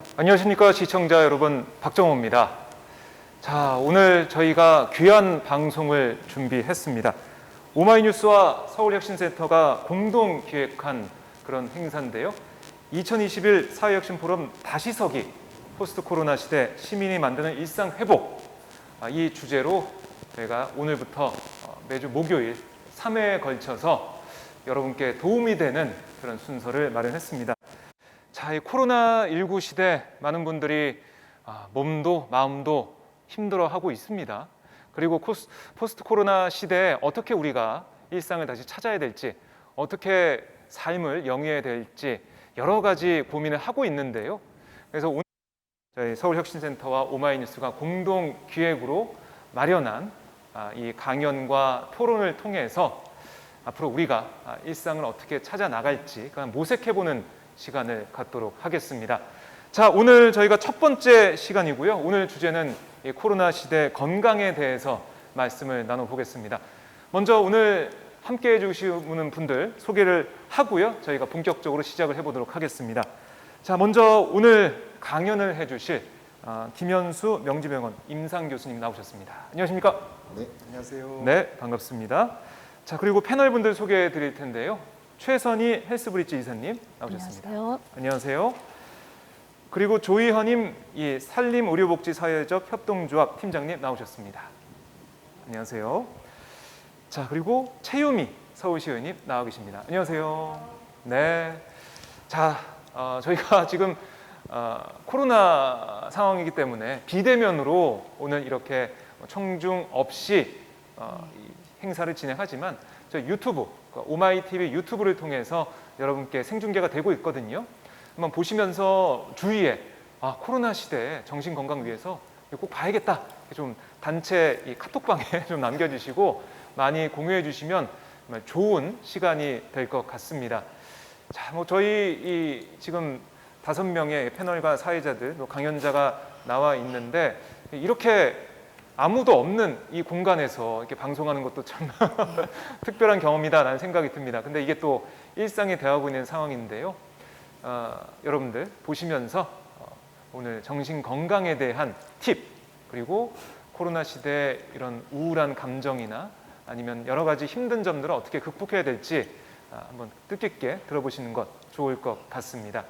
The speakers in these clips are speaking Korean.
안녕하십니까 시청자 여러분, 박정호입니다. 자, 오늘 저희가 귀한 방송을 준비했습니다. 오마이뉴스와 서울혁신센터가 공동 기획한 그런 행사인데요. 2021 사회혁신 포럼 다시 서기 포스트 코로나 시대 시민이 만드는 일상 회복, 이 주제로 저희가 오늘부터 매주 목요일 3회에 걸쳐서 여러분께 도움이 되는 그런 순서를 마련했습니다. 자, 이 코로나19 시대 많은 분들이 몸도 마음도 힘들어하고 있습니다. 그리고 포스트 코로나 시대에 어떻게 우리가 일상을 다시 찾아야 될지, 어떻게 삶을 영위해야 될지 여러 가지 고민을 하고 있는데요. 그래서 오늘 저희 서울혁신센터와 오마이뉴스가 공동 기획으로 마련한 이 강연과 토론을 통해서 앞으로 우리가 일상을 어떻게 찾아 나갈지 모색해보는 시간을 갖도록 하겠습니다. 자, 오늘 저희가 첫 번째 시간이고요. 오늘 주제는 이 코로나 시대 건강에 대해서 말씀을 나눠보겠습니다. 먼저 오늘 함께 해주시는 분들 소개를 하고요. 저희가 본격적으로 시작을 해보도록 하겠습니다. 자, 먼저 오늘 강연을 해주실 김현수 명지병원 임상 교수님 나오셨습니다. 안녕하십니까? 네, 안녕하세요. 네, 반갑습니다. 자, 그리고 패널 분들 소개해 드릴 텐데요. 최선희 헬스브릿지 이사님 나오셨습니다. 안녕하세요. 안녕하세요. 그리고 조희헌님, 이 산림의료복지사회적 협동조합 팀장님 나오셨습니다. 안녕하세요. 자, 그리고 최유미 서울시 의원님 나와 계십니다. 안녕하세요. 네. 자, 저희가 지금 코로나 상황이기 때문에 비대면으로 오늘 이렇게 청중 없이 이 행사를 진행하지만 저희 유튜브, 오마이TV 유튜브를 통해서 여러분께 생중계가 되고 있거든요. 한번 보시면서 주위에 코로나 시대에 정신건강 위해서 꼭 봐야겠다, 좀 단체 이 카톡방에 좀 남겨주시고 많이 공유해 주시면 정말 좋은 시간이 될 것 같습니다. 자, 저희 이 지금 5명의 패널과 사회자들, 강연자가 나와 있는데 이렇게 아무도 없는 이 공간에서 이렇게 방송하는 것도 참 특별한 경험이다라는 생각이 듭니다. 근데 이게 또 일상이 되어가고 있는 상황인데요. 여러분들 보시면서 오늘 정신 건강에 대한 팁, 그리고 코로나 시대의 이런 우울한 감정이나 아니면 여러 가지 힘든 점들을 어떻게 극복해야 될지 한번 뜻깊게 들어보시는 것 좋을 것 같습니다.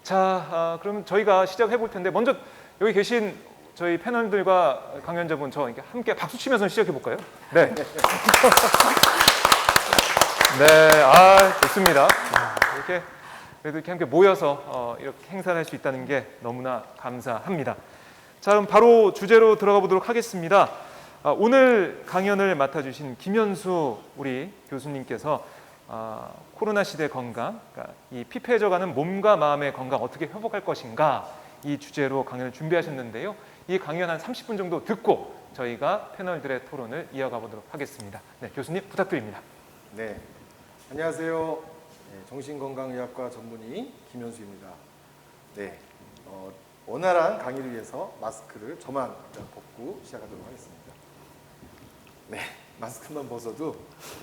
자, 그럼 저희가 시작해 볼 텐데 먼저 여기 계신 저희 패널들과 강연자분 저 이렇게 함께 박수 치면서 시작해 볼까요? 네. 네, 좋습니다. 이렇게 그래도 이렇게 함께 모여서 이렇게 행사를 할 수 있다는 게 너무나 감사합니다. 자, 그럼 바로 주제로 들어가 보도록 하겠습니다. 오늘 강연을 맡아주신 김현수 우리 교수님께서 코로나 시대 건강, 그러니까 이 피폐해져가는 몸과 마음의 건강 어떻게 회복할 것인가, 이 주제로 강연을 준비하셨는데요. 이 강연 한 30분 정도 듣고 저희가 패널들의 토론을 이어가 보도록 하겠습니다. 네, 교수님 부탁드립니다. 네, 안녕하세요. 네, 정신건강의학과 전문의 김현수입니다. 네, 원활한 강의를 위해서 마스크를 저만 일단 벗고 시작하도록 하겠습니다. 네, 마스크만 벗어도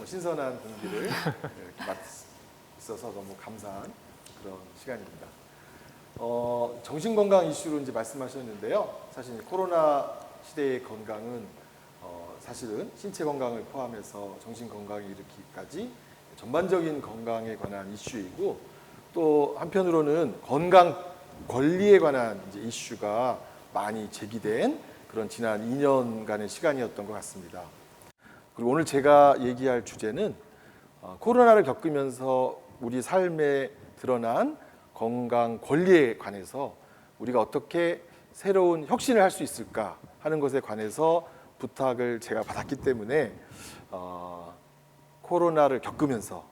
신선한 공기를 이렇게 맡을 수 있어서 너무 감사한 그런 시간입니다. 정신건강 이슈로 이제 말씀하셨는데요. 사실 코로나 시대의 건강은 사실은 신체 건강을 포함해서 정신 건강에 이르기까지 전반적인 건강에 관한 이슈이고, 또 한편으로는 건강 권리에 관한 이제 이슈가 많이 제기된 그런 지난 2년간의 시간이었던 것 같습니다. 그리고 오늘 제가 얘기할 주제는 코로나를 겪으면서 우리 삶에 드러난 건강 권리에 관해서 우리가 어떻게 새로운 혁신을 할 수 있을까 하는 것에 관해서 부탁을 제가 받았기 때문에 코로나를 겪으면서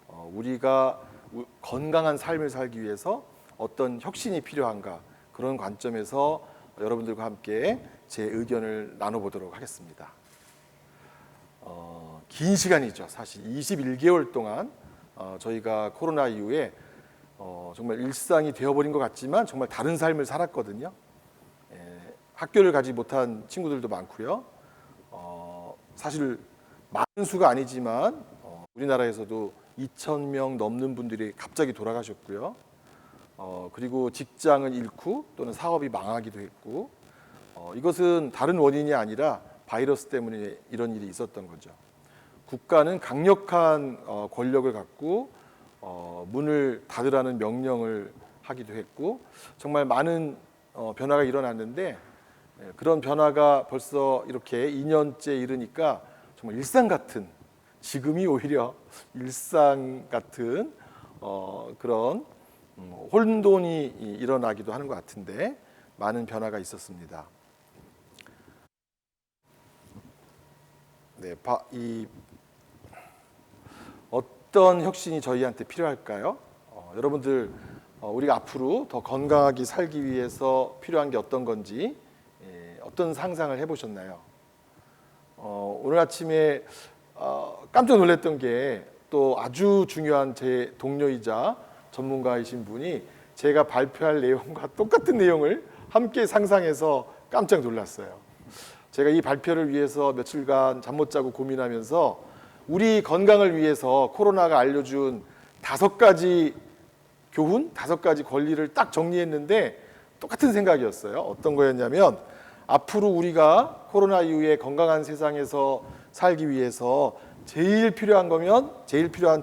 우리가 건강한 삶을 살기 위해서 어떤 혁신이 필요한가, 그런 관점에서 여러분들과 함께 제 의견을 나눠보도록 하겠습니다. 긴 시간이죠. 사실 21개월 동안 저희가 코로나 이후에 정말 일상이 되어버린 것 같지만 정말 다른 삶을 살았거든요. 학교를 가지 못한 친구들도 많고요. 사실 많은 수가 아니지만 우리나라에서도 2,000명 넘는 분들이 갑자기 돌아가셨고요. 그리고 직장을 잃고 또는 사업이 망하기도 했고, 이것은 다른 원인이 아니라 바이러스 때문에 이런 일이 있었던 거죠. 국가는 강력한 권력을 갖고 문을 닫으라는 명령을 하기도 했고, 정말 많은 변화가 일어났는데, 그런 변화가 벌써 이렇게 2년째 이르니까 정말 일상 같은, 지금이 오히려 일상 같은 그런 혼돈이 일어나기도 하는 것 같은데, 많은 변화가 있었습니다. 네, 어떤 혁신이 저희한테 필요할까요? 여러분들, 우리가 앞으로 더 건강하게 살기 위해서 필요한 게 어떤 건지 어떤 상상을 해보셨나요? 오늘 아침에 깜짝 놀랐던 게, 또 아주 중요한 제 동료이자 전문가이신 분이 제가 발표할 내용과 똑같은 내용을 함께 상상해서 깜짝 놀랐어요. 제가 이 발표를 위해서 며칠간 잠 못 자고 고민하면서 우리 건강을 위해서 코로나가 알려준 5가지 교훈, 5가지 권리를 딱 정리했는데 똑같은 생각이었어요. 어떤 거였냐면, 앞으로 우리가 코로나 이후에 건강한 세상에서 살기 위해서 제일 필요한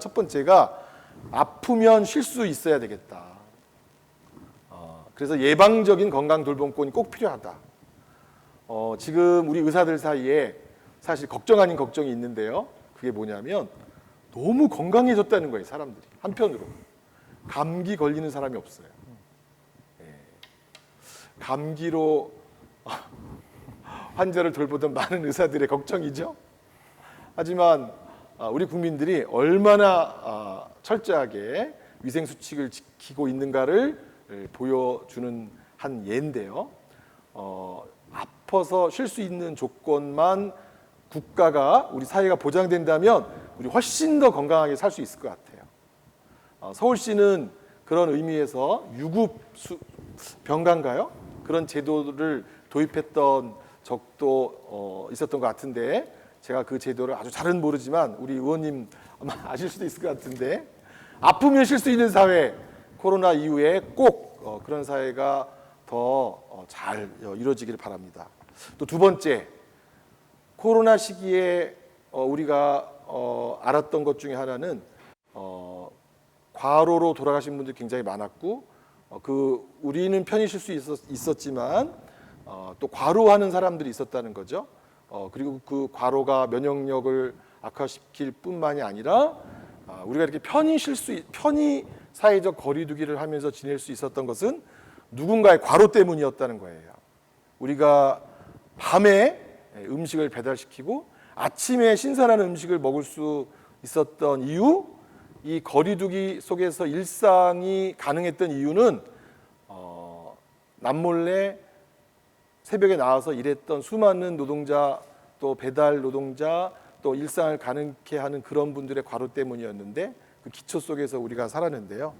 첫 번째가 아프면 쉴 수 있어야 되겠다. 그래서 예방적인 건강 돌봄권이 꼭 필요하다. 지금 우리 의사들 사이에 사실 걱정 아닌 걱정이 있는데요. 그게 뭐냐면, 너무 건강해졌다는 거예요, 사람들이. 한편으로 감기 걸리는 사람이 없어요. 감기로 환자를 돌보던 많은 의사들의 걱정이죠. 하지만 우리 국민들이 얼마나 철저하게 위생 수칙을 지키고 있는가를 보여주는 한 예인데요. 아파서 쉴 수 있는 조건만 국가가, 우리 사회가 보장된다면 우리 훨씬 더 건강하게 살 수 있을 것 같아요. 서울시는 그런 의미에서 유급 병가인가요? 그런 제도를 도입했던 적도 있었던 것 같은데, 제가 그 제도를 아주 잘은 모르지만 우리 의원님 아마 아실 수도 있을 것 같은데, 아프면 쉴 수 있는 사회, 코로나 이후에 꼭 그런 사회가 더 잘 이루어지기를 바랍니다. 또 두 번째, 코로나 시기에 우리가 알았던 것 중에 하나는 과로로 돌아가신 분들이 굉장히 많았고, 우리는 편히 쉴 수 있었지만 또 과로하는 사람들이 있었다는 거죠. 그리고 그 과로가 면역력을 악화시킬 뿐만이 아니라 우리가 이렇게 편히 사회적 거리두기를 하면서 지낼 수 있었던 것은 누군가의 과로 때문이었다는 거예요. 우리가 밤에 음식을 배달시키고 아침에 신선한 음식을 먹을 수 있었던 이유, 이 거리두기 속에서 일상이 가능했던 이유는 남몰래 새벽에 나와서 일했던 수많은 노동자, 또 배달 노동자, 또 일상을 가능케 하는 그런 분들의 과로 때문이었는데, 그 기초 속에서 우리가 살았는데요.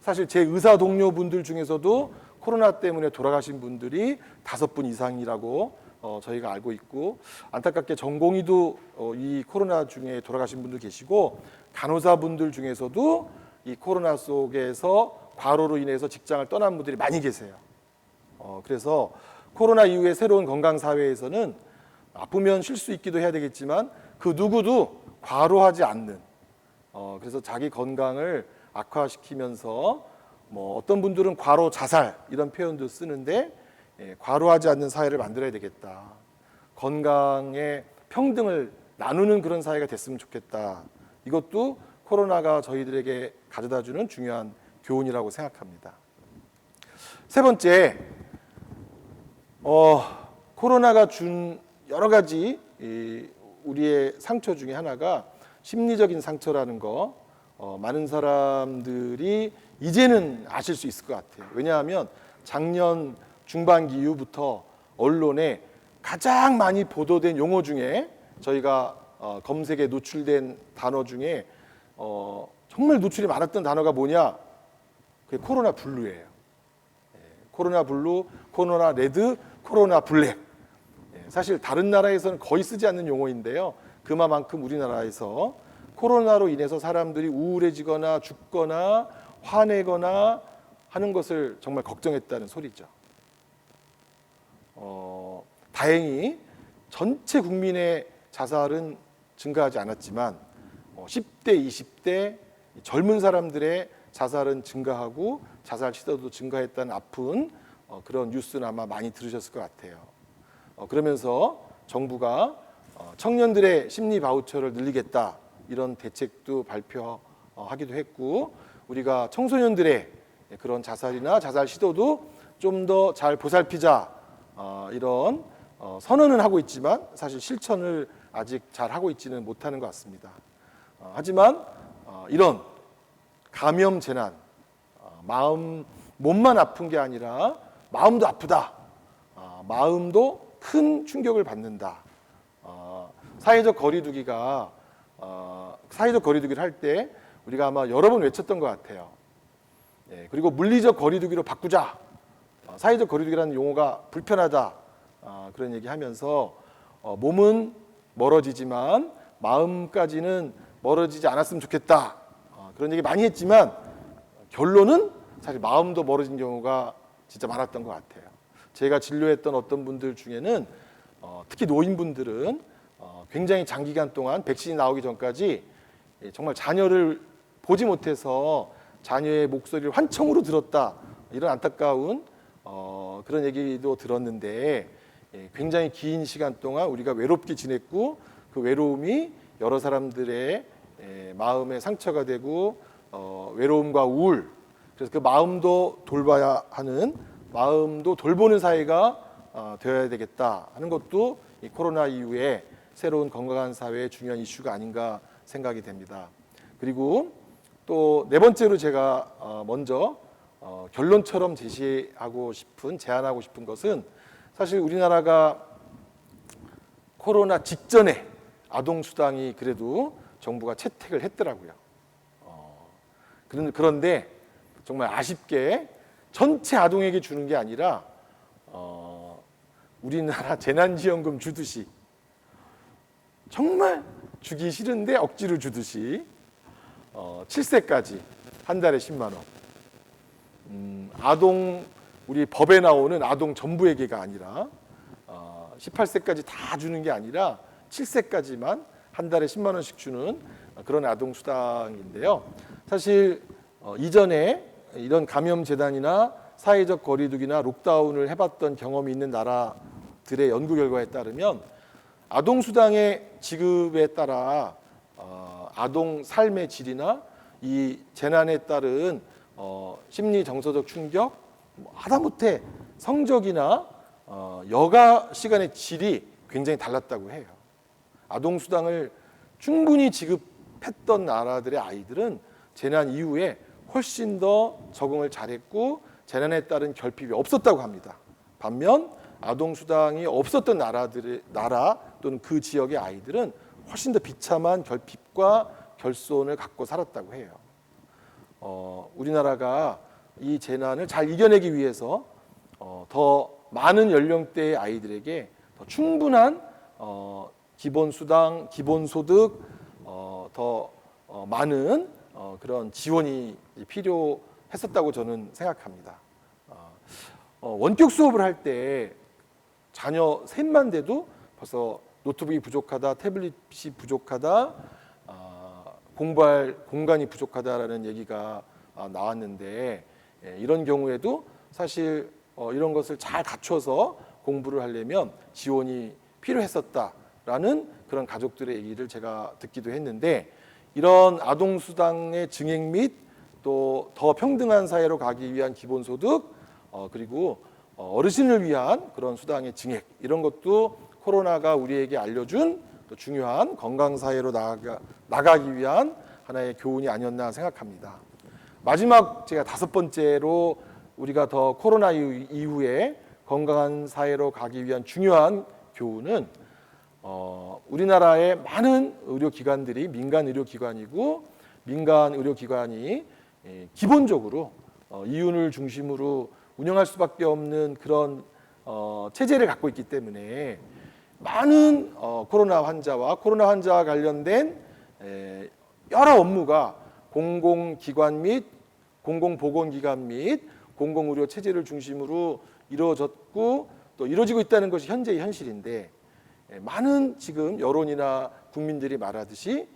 사실 제 의사 동료분들 중에서도 코로나 때문에 돌아가신 분들이 5분 이상이라고 저희가 알고 있고, 안타깝게 전공의도 이 코로나 중에 돌아가신 분들 계시고, 간호사분들 중에서도 이 코로나 속에서 과로로 인해서 직장을 떠난 분들이 많이 계세요. 그래서 코로나 이후에 새로운 건강사회에서는 아프면 쉴 수 있기도 해야 되겠지만, 그 누구도 과로하지 않는, 그래서 자기 건강을 악화시키면서, 어떤 분들은 과로 자살 이런 표현도 쓰는데, 과로하지 않는 사회를 만들어야 되겠다. 건강의 평등을 나누는 그런 사회가 됐으면 좋겠다. 이것도 코로나가 저희들에게 가져다주는 중요한 교훈이라고 생각합니다. 세 번째, 코로나가 준 여러 가지 우리의 상처 중에 하나가 심리적인 상처라는 거, 많은 사람들이 이제는 아실 수 있을 것 같아요. 왜냐하면 작년 중반기 이후부터 언론에 가장 많이 보도된 용어 중에, 저희가 검색에 노출된 단어 중에 정말 노출이 많았던 단어가 뭐냐? 그게 코로나 블루예요. 코로나 블루, 코로나 레드, 코로나 블랙. 사실 다른 나라에서는 거의 쓰지 않는 용어인데요. 그만큼 우리나라에서 코로나로 인해서 사람들이 우울해지거나 죽거나 화내거나 하는 것을 정말 걱정했다는 소리죠. 다행히 전체 국민의 자살은 증가하지 않았지만 10대, 20대 젊은 사람들의 자살은 증가하고 자살 시도도 증가했다는 아픈 그런 뉴스는 아마 많이 들으셨을 것 같아요. 그러면서 정부가 청년들의 심리 바우처를 늘리겠다 이런 대책도 발표하기도 했고, 우리가 청소년들의 그런 자살이나 자살 시도도 좀 더 잘 보살피자 이런 선언은 하고 있지만 사실 실천을 아직 잘 하고 있지는 못하는 것 같습니다. 하지만 이런 감염 재난, 몸만 아픈 게 아니라 마음도 아프다, 마음도 큰 충격을 받는다. 사회적 거리두기를 할 때 우리가 아마 여러 번 외쳤던 것 같아요. 그리고 물리적 거리두기로 바꾸자. 사회적 거리두기라는 용어가 불편하다. 그런 얘기하면서 몸은 멀어지지만 마음까지는 멀어지지 않았으면 좋겠다. 그런 얘기 많이 했지만 결론은 사실 마음도 멀어진 경우가 진짜 많았던 것 같아요. 제가 진료했던 어떤 분들 중에는 특히 노인분들은 굉장히 장기간 동안 백신이 나오기 전까지 정말 자녀를 보지 못해서 자녀의 목소리를 환청으로 들었다, 이런 안타까운 그런 얘기도 들었는데, 굉장히 긴 시간 동안 우리가 외롭게 지냈고 그 외로움이 여러 사람들의 마음에 상처가 되고 외로움과 우울, 그래서 그 마음도 돌봐야 하는, 마음도 돌보는 사회가 되어야 되겠다 하는 것도 이 코로나 이후에 새로운 건강한 사회의 중요한 이슈가 아닌가 생각이 됩니다. 그리고 또 네 번째로 제가 먼저 결론처럼 제안하고 싶은 것은, 사실 우리나라가 코로나 직전에 아동수당이 그래도 정부가 채택을 했더라고요. 그런데 정말 아쉽게 전체 아동에게 주는 게 아니라 우리나라 재난지원금 주듯이, 정말 주기 싫은데 억지로 주듯이 7세까지 한 달에 10만 원. 우리 법에 나오는 아동 전부에게가 아니라 18세까지 다 주는 게 아니라 7세까지만 한 달에 10만 원씩 주는 그런 아동 수당인데요. 사실 이전에 이런 감염 재단이나 사회적 거리두기나 록다운을 해봤던 경험이 있는 나라들의 연구 결과에 따르면 아동 수당의 지급에 따라 아동 삶의 질이나 이 재난에 따른 심리 정서적 충격, 하다못해 성적이나 여가 시간의 질이 굉장히 달랐다고 해요. 아동 수당을 충분히 지급했던 나라들의 아이들은 재난 이후에 훨씬 더 적응을 잘했고 재난에 따른 결핍이 없었다고 합니다. 반면 아동 수당이 없었던 나라 또는 그 지역의 아이들은 훨씬 더 비참한 결핍과 결손을 갖고 살았다고 해요. 우리나라가 이 재난을 잘 이겨내기 위해서 더 많은 연령대의 아이들에게 더 충분한 기본수당, 기본소득, 더 많은 그런 지원이 필요했었다고 저는 생각합니다. 원격 수업을 할 때 자녀 셋만 돼도 벌써 노트북이 부족하다, 태블릿이 부족하다, 공부할 공간이 부족하다라는 얘기가 나왔는데, 이런 경우에도 사실 이런 것을 잘 갖춰서 공부를 하려면 지원이 필요했었다라는 그런 가족들의 얘기를 제가 듣기도 했는데, 이런 아동수당의 증액 및 또 더 평등한 사회로 가기 위한 기본소득, 그리고 어르신을 위한 그런 수당의 증액, 이런 것도 코로나가 우리에게 알려준 또 중요한 건강사회로 나가기 위한 하나의 교훈이 아니었나 생각합니다. 마지막 제가 5번째로 우리가 더 코로나 이후에 건강한 사회로 가기 위한 중요한 교훈은 우리나라의 많은 의료기관들이 민간 의료기관이고, 민간 의료기관이 기본적으로 이윤을 중심으로 운영할 수밖에 없는 그런 체제를 갖고 있기 때문에 많은 코로나 환자와 관련된 여러 업무가 공공기관 및 공공보건기관 및 공공의료 체제를 중심으로 이루어졌고 또 이루어지고 있다는 것이 현재의 현실인데, 많은 지금 여론이나 국민들이 말하듯이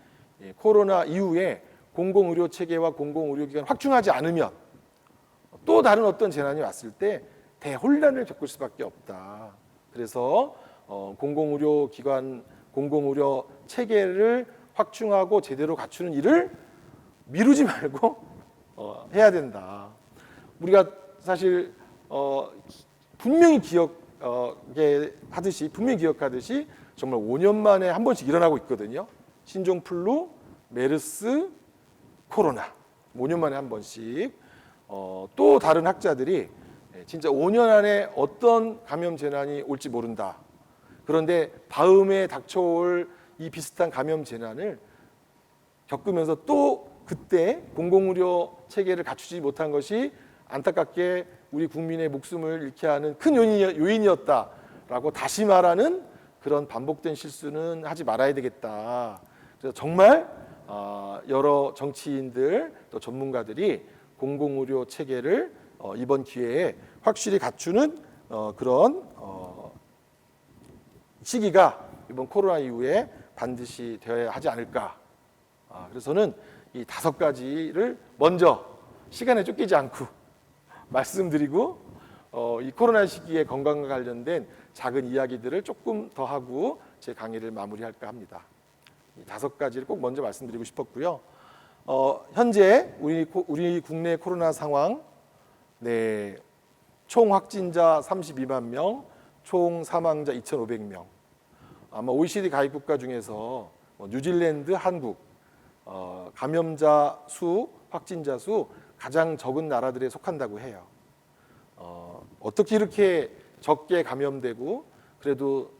코로나 이후에 공공의료 체계와 공공의료기관 확충하지 않으면 또 다른 어떤 재난이 왔을 때 대혼란을 겪을 수밖에 없다. 그래서 공공의료기관, 공공의료 체계를 확충하고 제대로 갖추는 일을 미루지 말고 해야 된다. 우리가 사실 분명히 기억하듯이 정말 5년 만에 한 번씩 일어나고 있거든요. 신종플루, 메르스, 코로나 5년 만에 한 번씩. 또 다른 학자들이 진짜 5년 안에 어떤 감염 재난이 올지 모른다. 그런데 다음에 닥쳐올 이 비슷한 감염 재난을 겪으면서 또 그때 공공의료 체계를 갖추지 못한 것이 안타깝게 우리 국민의 목숨을 잃게 하는 큰 요인이었다라고 다시 말하는 그런 반복된 실수는 하지 말아야 되겠다. 그래서 정말 여러 정치인들 또 전문가들이 공공의료 체계를 이번 기회에 확실히 갖추는 그런 시기가 이번 코로나 이후에 반드시 되어야 하지 않을까. 그래서 저는 이 5가지를 먼저 시간에 쫓기지 않고 말씀드리고 이 코로나 시기에 건강과 관련된 작은 이야기들을 조금 더 하고 제 강의를 마무리할까 합니다. 이 5가지를 꼭 먼저 말씀드리고 싶었고요. 현재 우리 국내 코로나 상황, 총 확진자 32만 명, 총 사망자 2,500명. 아마 OECD 가입 국가 중에서 뉴질랜드, 한국 감염자 수, 확진자 수 가장 적은 나라들에 속한다고 해요. 어떻게 이렇게 적게 감염되고 그래도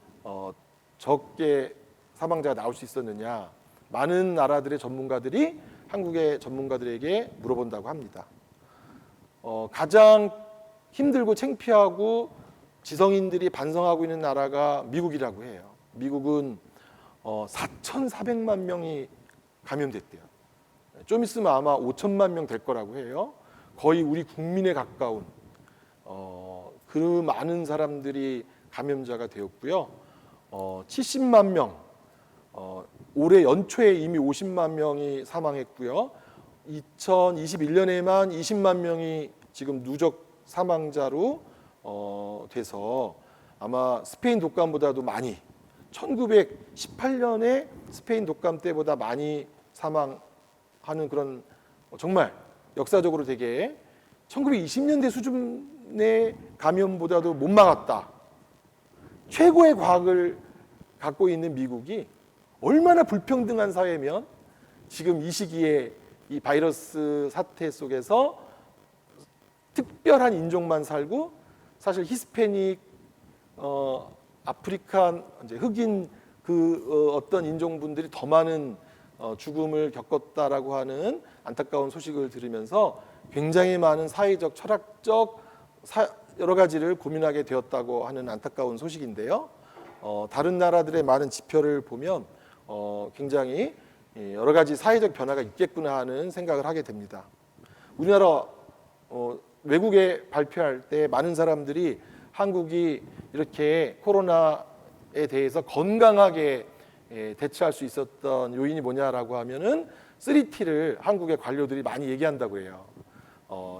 적게 사망자가 나올 수 있었느냐? 많은 나라들의 전문가들이 한국의 전문가들에게 물어본다고 합니다. 가장 힘들고 창피하고 지성인들이 반성하고 있는 나라가 미국이라고 해요. 미국은 4,400만 명이 감염됐대요. 좀 있으면 아마 5천만 명 될 거라고 해요. 거의 우리 국민에 가까운 그 많은 사람들이 감염자가 되었고요. 70만 명, 올해 연초에 이미 50만 명이 사망했고요. 2021년에만 20만 명이 지금 누적 사망자로 돼서 아마 스페인 독감보다도 많이 1918년에 스페인 독감 때보다 많이 사망하는 그런 정말 역사적으로 되게 1920년대 수준의 감염보다도 못 막았다. 최고의 과학을 갖고 있는 미국이 얼마나 불평등한 사회면 지금 이 시기에 이 바이러스 사태 속에서 특별한 인종만 살고 사실 히스패닉, 아프리칸, 이제 흑인 어떤 인종분들이 더 많은 죽음을 겪었다라고 하는 안타까운 소식을 들으면서 굉장히 많은 사회적, 철학적 여러 가지를 고민하게 되었다고 하는 안타까운 소식인데요. 다른 나라들의 많은 지표를 보면 굉장히 여러 가지 사회적 변화가 있겠구나 하는 생각을 하게 됩니다. 우리나라 외국에 발표할 때 많은 사람들이 한국이 이렇게 코로나에 대해서 건강하게 대처할 수 있었던 요인이 뭐냐라고 하면은 3T를 한국의 관료들이 많이 얘기한다고 해요.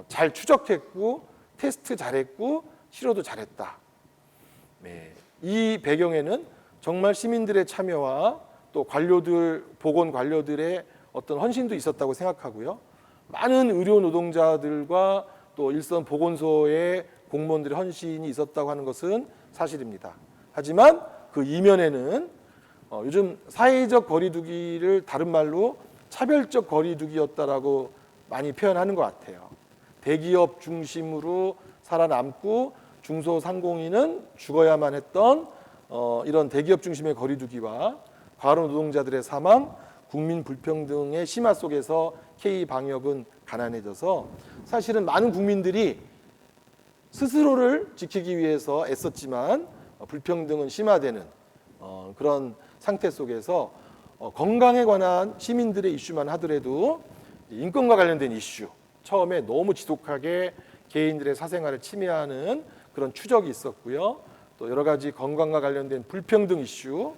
잘 추적했고 테스트 잘했고 치료도 잘했다. 이 배경에는 정말 시민들의 참여와 또 보건 관료들의 어떤 헌신도 있었다고 생각하고요. 많은 의료 노동자들과 또 일선 보건소의 공무원들의 헌신이 있었다고 하는 것은 사실입니다. 하지만 그 이면에는 요즘 사회적 거리두기를 다른 말로 차별적 거리두기였다라고 많이 표현하는 것 같아요. 대기업 중심으로 살아남고 중소상공인은 죽어야만 했던 이런 대기업 중심의 거리두기와 과로 노동자들의 사망, 국민 불평등의 심화 속에서 K방역은 가난해져서 사실은 많은 국민들이 스스로를 지키기 위해서 애썼지만 불평등은 심화되는 그런 상태 속에서 건강에 관한 시민들의 이슈만 하더라도 인권과 관련된 이슈 처음에 너무 지독하게 개인들의 사생활을 침해하는 그런 추적이 있었고요. 또 여러 가지 건강과 관련된 불평등 이슈,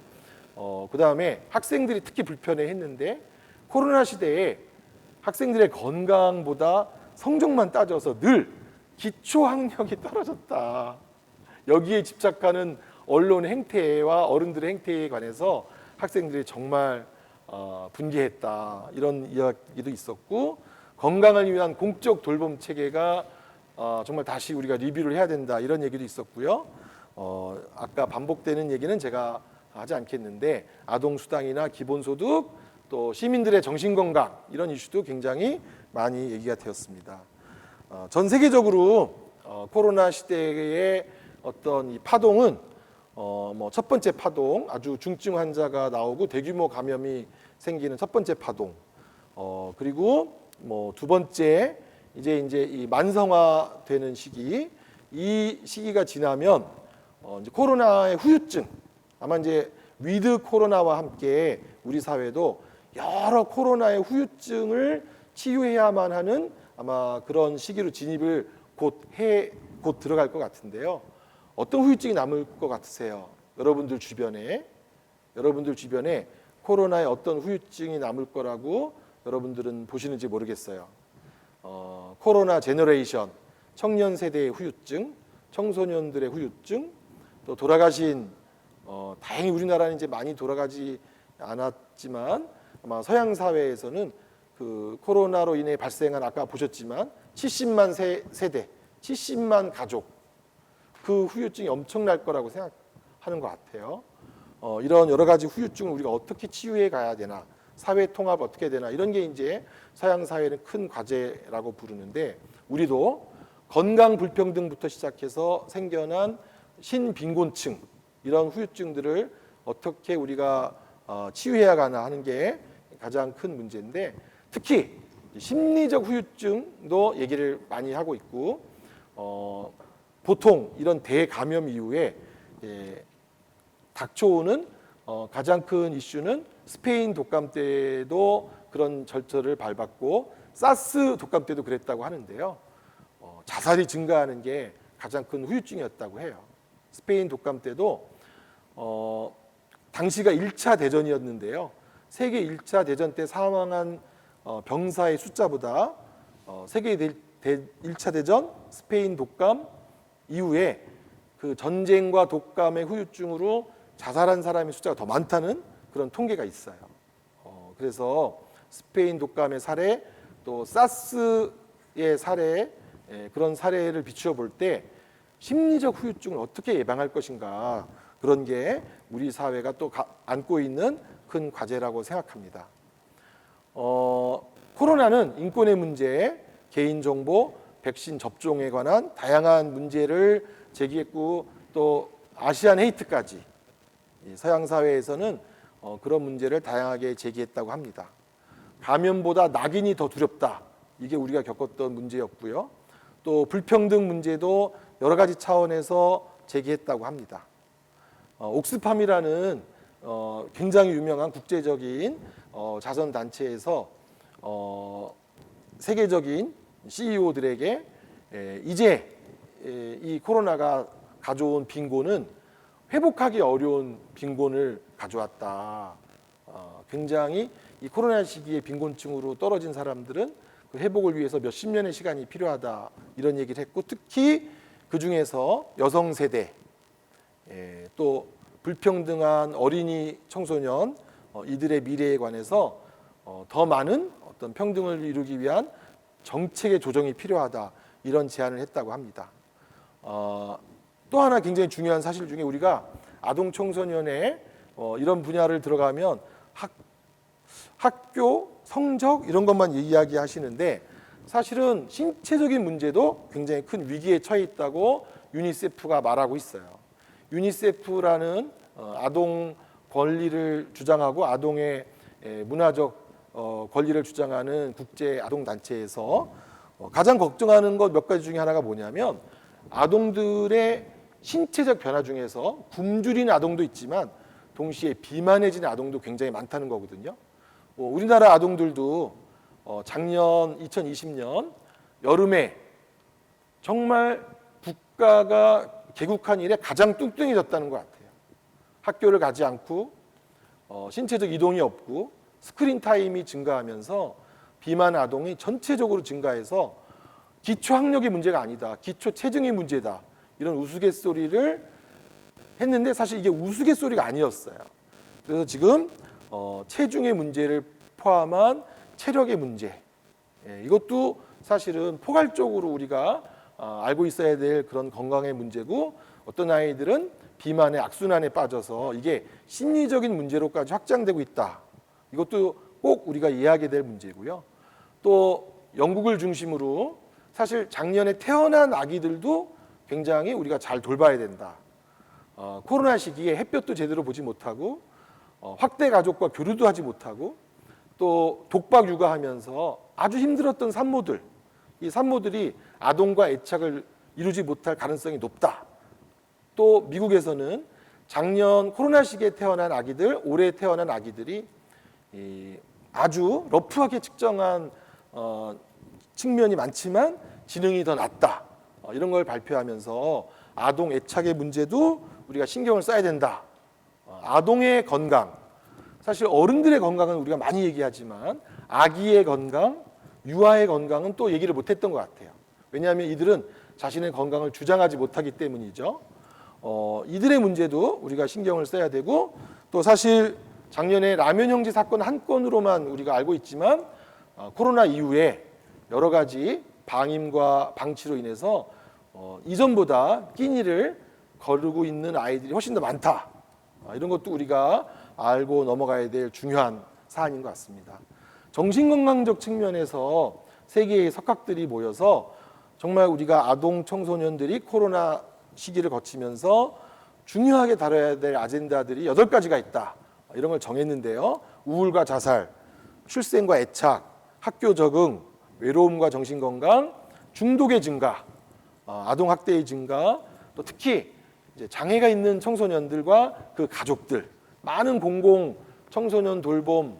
그다음에 학생들이 특히 불편해했는데 코로나 시대에 학생들의 건강보다 성적만 따져서 늘 기초 학력이 떨어졌다. 여기에 집착하는 언론 행태와 어른들의 행태에 관해서 학생들이 정말 분개했다. 이런 이야기도 있었고 건강을 위한 공적 돌봄 체계가 정말 다시 우리가 리뷰를 해야 된다. 이런 얘기도 있었고요. 아까 반복되는 얘기는 제가 하지 않겠는데 아동수당이나 기본소득 또 시민들의 정신건강 이런 이슈도 굉장히 많이 얘기가 되었습니다. 전 세계적으로 코로나 시대의 어떤 이 파동은 뭐 첫 번째 파동 아주 중증 환자가 나오고 대규모 감염이 생기는 첫 번째 파동 그리고 뭐 두 번째 이제 이 만성화되는 시기 이 시기가 지나면 이제 코로나의 후유증 아마 이제 위드 코로나와 함께 우리 사회도 여러 코로나의 후유증을 치유해야만 하는 아마 그런 시기로 진입을 곧 들어갈 것 같은데요. 어떤 후유증이 남을 것 같으세요? 여러분들 주변에 코로나의 어떤 후유증이 남을 거라고 여러분들은 보시는지 모르겠어요. 코로나 제너레이션, 청년 세대의 후유증, 청소년들의 후유증, 또 돌아가신 다행히 우리나라는 이제 많이 돌아가지 않았지만 아마 서양 사회에서는 그 코로나로 인해 발생한 아까 보셨지만 70만 세대, 70만 가족 그 후유증이 엄청날 거라고 생각하는 것 같아요. 이런 여러 가지 후유증을 우리가 어떻게 치유해 가야 되나, 사회 통합 어떻게 되나 이런 게 이제 서양 사회는 큰 과제라고 부르는데 우리도 건강 불평등부터 시작해서 생겨난 신빈곤층 이런 후유증들을 어떻게 우리가 치유해야 가나 하는 게 가장 큰 문제인데 특히 심리적 후유증도 얘기를 많이 하고 있고 보통 이런 대감염 이후에 닥쳐오는 가장 큰 이슈는 스페인 독감 때도 그런 절차를 밟았고 사스 독감 때도 그랬다고 하는데요. 자살이 증가하는 게 가장 큰 후유증이었다고 해요. 스페인 독감 때도 당시가 1차 대전이었는데요. 세계 1차 대전 때 사망한 병사의 숫자보다 세계 1차 대전 스페인 독감 이후에 그 전쟁과 독감의 후유증으로 자살한 사람의 숫자가 더 많다는 그런 통계가 있어요. 그래서 스페인 독감의 사례 또 사스의 사례 그런 사례를 비추어 볼 때 심리적 후유증을 어떻게 예방할 것인가 그런 게 우리 사회가 또 안고 있는 큰 과제라고 생각합니다. 코로나는 인권의 문제, 개인정보, 백신 접종에 관한 다양한 문제를 제기했고 또 아시안 헤이트까지 서양 사회에서는 그런 문제를 다양하게 제기했다고 합니다. 감염보다 낙인이 더 두렵다. 이게 우리가 겪었던 문제였고요. 또 불평등 문제도 여러 가지 차원에서 제기했다고 합니다. 옥스팜이라는 굉장히 유명한 국제적인 자선 단체에서 세계적인 CEO들에게 이제 이 코로나가 가져온 빈곤은 회복하기 어려운 빈곤을 가져왔다. 굉장히 이 코로나 시기에 빈곤층으로 떨어진 사람들은 그 회복을 위해서 몇십 년의 시간이 필요하다. 이런 얘기를 했고 특히 그 중에서 여성 세대 또 불평등한 어린이 청소년 이들의 미래에 관해서 더 많은 어떤 평등을 이루기 위한 정책의 조정이 필요하다. 이런 제안을 했다고 합니다. 또 하나 굉장히 중요한 사실 중에 우리가 아동 청소년의 이런 분야를 들어가면 학교 성적 이런 것만 이야기하시는데 사실은 신체적인 문제도 굉장히 큰 위기에 처해 있다고 유니세프가 말하고 있어요. 유니세프라는 아동 권리를 주장하고 아동의 문화적 권리를 주장하는 국제 아동 단체에서 가장 걱정하는 것 몇 가지 중에 하나가 뭐냐면 아동들의 신체적 변화 중에서 굶주린 아동도 있지만 동시에 비만해진 아동도 굉장히 많다는 거거든요. 우리나라 아동들도 작년 2020년 여름에 정말 국가가 개국한 이래 가장 뚱뚱해졌다는 것 같아요. 학교를 가지 않고 신체적 이동이 없고 스크린 타임이 증가하면서 비만 아동이 전체적으로 증가해서 기초 학력의 문제가 아니다, 기초 체증의 문제다, 이런 우스갯소리를 했는데 사실 이게 우스갯소리가 아니었어요. 그래서 지금 체중의 문제를 포함한 체력의 문제, 이것도 사실은 포괄적으로 우리가 알고 있어야 될 그런 건강의 문제고, 어떤 아이들은 비만의 악순환에 빠져서 이게 심리적인 문제로까지 확장되고 있다. 이것도 꼭 우리가 이해하게 될 문제고요. 또 영국을 중심으로 사실 작년에 태어난 아기들도 굉장히 우리가 잘 돌봐야 된다. 코로나 시기에 햇볕도 제대로 보지 못하고 확대 가족과 교류도 하지 못하고 또 독박 육아하면서 아주 힘들었던 산모들, 이 산모들이 아동과 애착을 이루지 못할 가능성이 높다. 또 미국에서는 작년 코로나 시기에 태어난 아기들, 올해 태어난 아기들이 아주 러프하게 측정한 측면이 많지만 지능이 더 낮다. 이런 걸 발표하면서 아동 애착의 문제도 우리가 신경을 써야 된다. 아동의 건강, 사실 어른들의 건강은 우리가 많이 얘기하지만 아기의 건강, 유아의 건강은 또 얘기를 못했던 것 같아요. 왜냐하면 이들은 자신의 건강을 주장하지 못하기 때문이죠. 이들의 문제도 우리가 신경을 써야 되고, 또 사실 작년에 라면 형제 사건 한 건으로만 우리가 알고 있지만 코로나 이후에 여러 가지 방임과 방치로 인해서 이전보다 끼니를 거르고 있는 아이들이 훨씬 더 많다. 이런 것도 우리가 알고 넘어가야 될 중요한 사안인 것 같습니다. 정신건강적 측면에서 세계의 석학들이 모여서 정말 우리가 아동 청소년들이 코로나 시기를 거치면서 중요하게 다뤄야 될 아젠다들이 8가지가 있다. 이런 걸 정했는데요. 우울과 자살, 출생과 애착, 학교 적응, 외로움과 정신건강, 중독의 증가, 아동학대의 증가, 또 특히 이제 장애가 있는 청소년들과 그 가족들, 많은 공공 청소년 돌봄,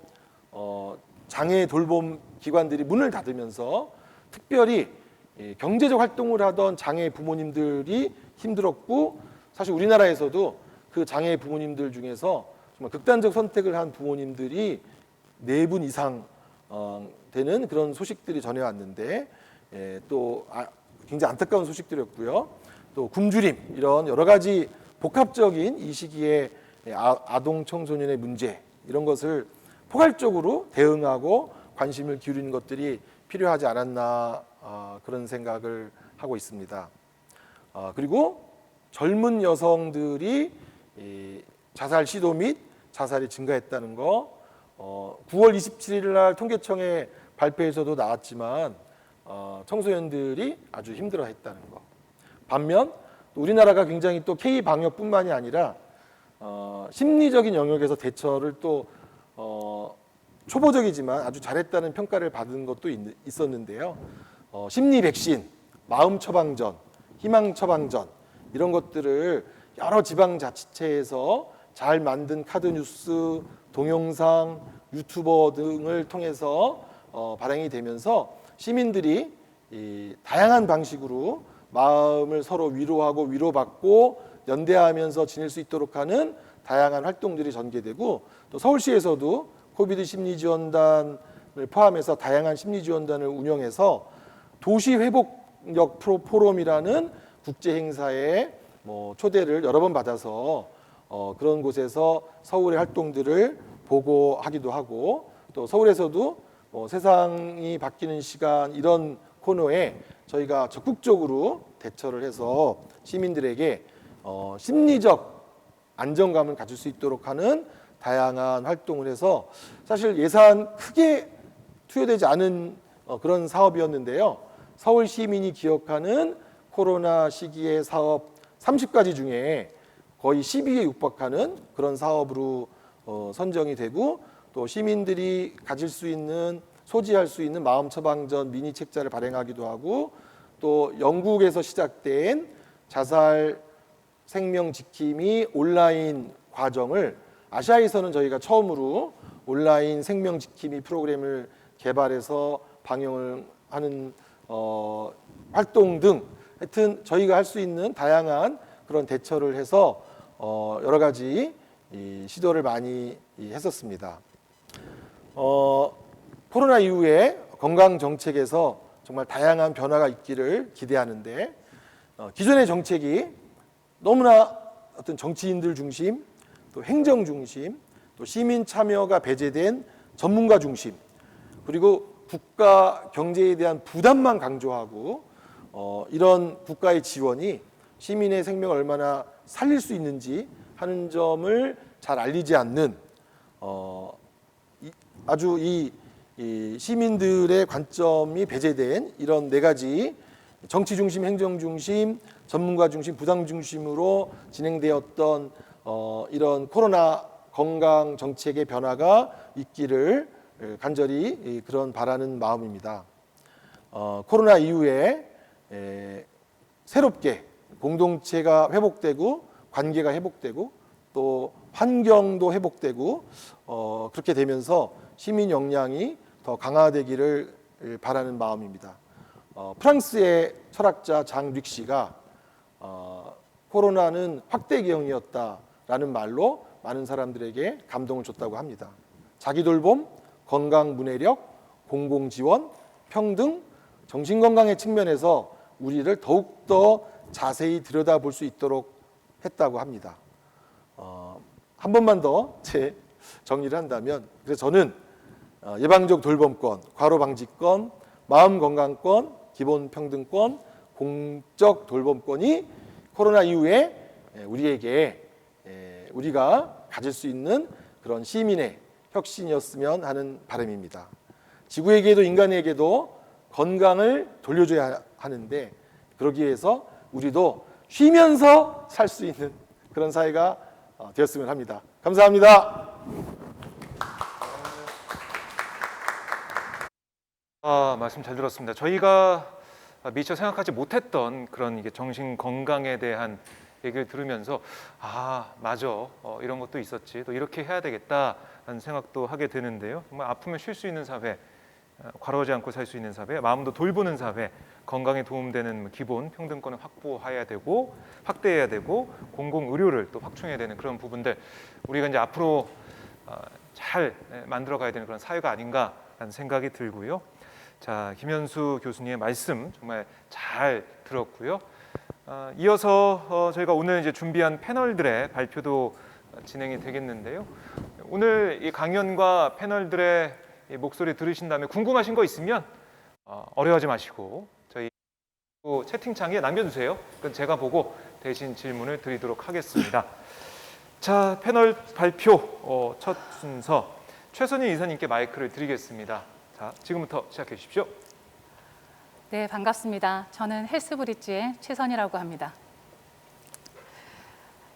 장애 돌봄 기관들이 문을 닫으면서 특별히 경제적 활동을 하던 장애 부모님들이 힘들었고, 사실 우리나라에서도 그 장애 부모님들 중에서 정말 극단적 선택을 한 부모님들이 4분 이상 되는 그런 소식들이 전해왔는데, 또 굉장히 안타까운 소식들이었고요. 또 굶주림, 이런 여러 가지 복합적인 이 시기에 아동 청소년의 문제, 이런 것을 포괄적으로 대응하고 관심을 기울이는 것들이 필요하지 않았나, 그런 생각을 하고 있습니다. 그리고 젊은 여성들이 자살 시도 및 자살이 증가했다는 거, 9월 27일 날 통계청의 발표에서도 나왔지만 청소년들이 아주 힘들어했다는 거. 반면 우리나라가 굉장히 또 K 방역뿐만이 아니라 심리적인 영역에서 대처를 또 초보적이지만 아주 잘했다는 평가를 받은 것도 있었는데요. 심리 백신, 마음 처방전, 희망 처방전, 이런 것들을 여러 지방자치체에서 잘 만든 카드 뉴스, 동영상, 유튜버 등을 통해서 발행이 되면서 시민들이 다양한 방식으로 마음을 서로 위로하고 위로받고 연대하면서 지낼 수 있도록 하는 다양한 활동들이 전개되고, 또 서울시에서도 코비드 심리지원단을 포함해서 다양한 심리지원단을 운영해서 도시회복력 포럼이라는 국제 행사에 초대를 여러 번 받아서 그런 곳에서 서울의 활동들을 보고하기도 하고, 또 서울에서도 세상이 바뀌는 시간, 이런 코너에 저희가 적극적으로 대처를 해서 시민들에게 심리적 안정감을 가질 수 있도록 하는 다양한 활동을 해서, 사실 예산 크게 투여되지 않은 그런 사업이었는데요. 서울 시민이 기억하는 코로나 시기의 사업 30가지 중에 거의 10위에 육박하는 그런 사업으로 선정이 되고, 또 시민들이 가질 수 있는, 소지할 수 있는 마음 처방전 미니 책자를 발행하기도 하고, 또 영국에서 시작된 자살 생명 지킴이 온라인 과정을 아시아에서는 저희가 처음으로 온라인 생명 지킴이 프로그램을 개발해서 방영을 하는 활동 등 하여튼 저희가 할 수 있는 다양한 그런 대처를 해서 여러 가지 시도를 많이 했었습니다. 코로나 이후에 건강 정책에서 정말 다양한 변화가 있기를 기대하는데 기존의 정책이 너무나 어떤 정치인들 중심, 또 행정 중심, 또 시민 참여가 배제된 전문가 중심, 그리고 국가 경제에 대한 부담만 강조하고 이런 국가의 지원이 시민의 생명을 얼마나 살릴 수 있는지 하는 점을 잘 알리지 않는 아주 이 시민들의 관점이 배제된 이런 네 가지 정치 중심, 행정 중심, 전문가 중심, 부담 중심으로 진행되었던 이런 코로나 건강 정책의 변화가 있기를 간절히 그런 바라는 마음입니다. 코로나 이후에 새롭게 공동체가 회복되고 관계가 회복되고 또 환경도 회복되고 그렇게 되면서 시민 역량이 더 강화되기를 바라는 마음입니다. 프랑스의 철학자 장 릭시가 코로나는 확대 기형이었다라는 말로 많은 사람들에게 감동을 줬다고 합니다. 자기 돌봄, 건강 문해력, 공공 지원, 평등, 정신 건강의 측면에서 우리를 더욱더 자세히 들여다볼 수 있도록 했다고 합니다. 한 번만 더 제 정리를 한다면, 그래서 저는 예방적 돌봄권, 과로 방지권, 마음 건강권, 기본 평등권, 공적 돌봄권이 코로나 이후에 우리가 가질 수 있는 그런 시민의 혁신이었으면 하는 바람입니다. 지구에게도 인간에게도 건강을 돌려줘야 하는데, 그러기 위해서 우리도 쉬면서 살 수 있는 그런 사회가 되었으면 합니다. 감사합니다. 말씀 잘 들었습니다. 저희가 미처 생각하지 못했던 그런 이게 정신 건강에 대한 얘기를 들으면서 맞아, 이런 것도 있었지, 또 이렇게 해야 되겠다라는 생각도 하게 되는데요. 정말 아프면 쉴 수 있는 사회, 과로하지 않고 살 수 있는 사회, 마음도 돌보는 사회, 건강에 도움되는 기본 평등권을 확보해야 되고 확대해야 되고 공공 의료를 또 확충해야 되는 그런 부분들, 우리가 이제 앞으로 잘 만들어가야 되는 그런 사회가 아닌가라는 생각이 들고요. 자, 김현수 교수님의 말씀 정말 잘 들었고요. 이어서 저희가 오늘 이제 준비한 패널들의 발표도 진행이 되겠는데요. 오늘 이 강연과 패널들의 이 목소리 들으신 다음에 궁금하신 거 있으면 어려워하지 마시고 저희 채팅창에 남겨주세요. 그럼 제가 보고 대신 질문을 드리도록 하겠습니다. 자, 패널 발표 첫 순서 최선희 이사님께 마이크를 드리겠습니다. 자, 지금부터 시작해 주십시오. 네, 반갑습니다. 저는 헬스브릿지의 최선희라고 합니다.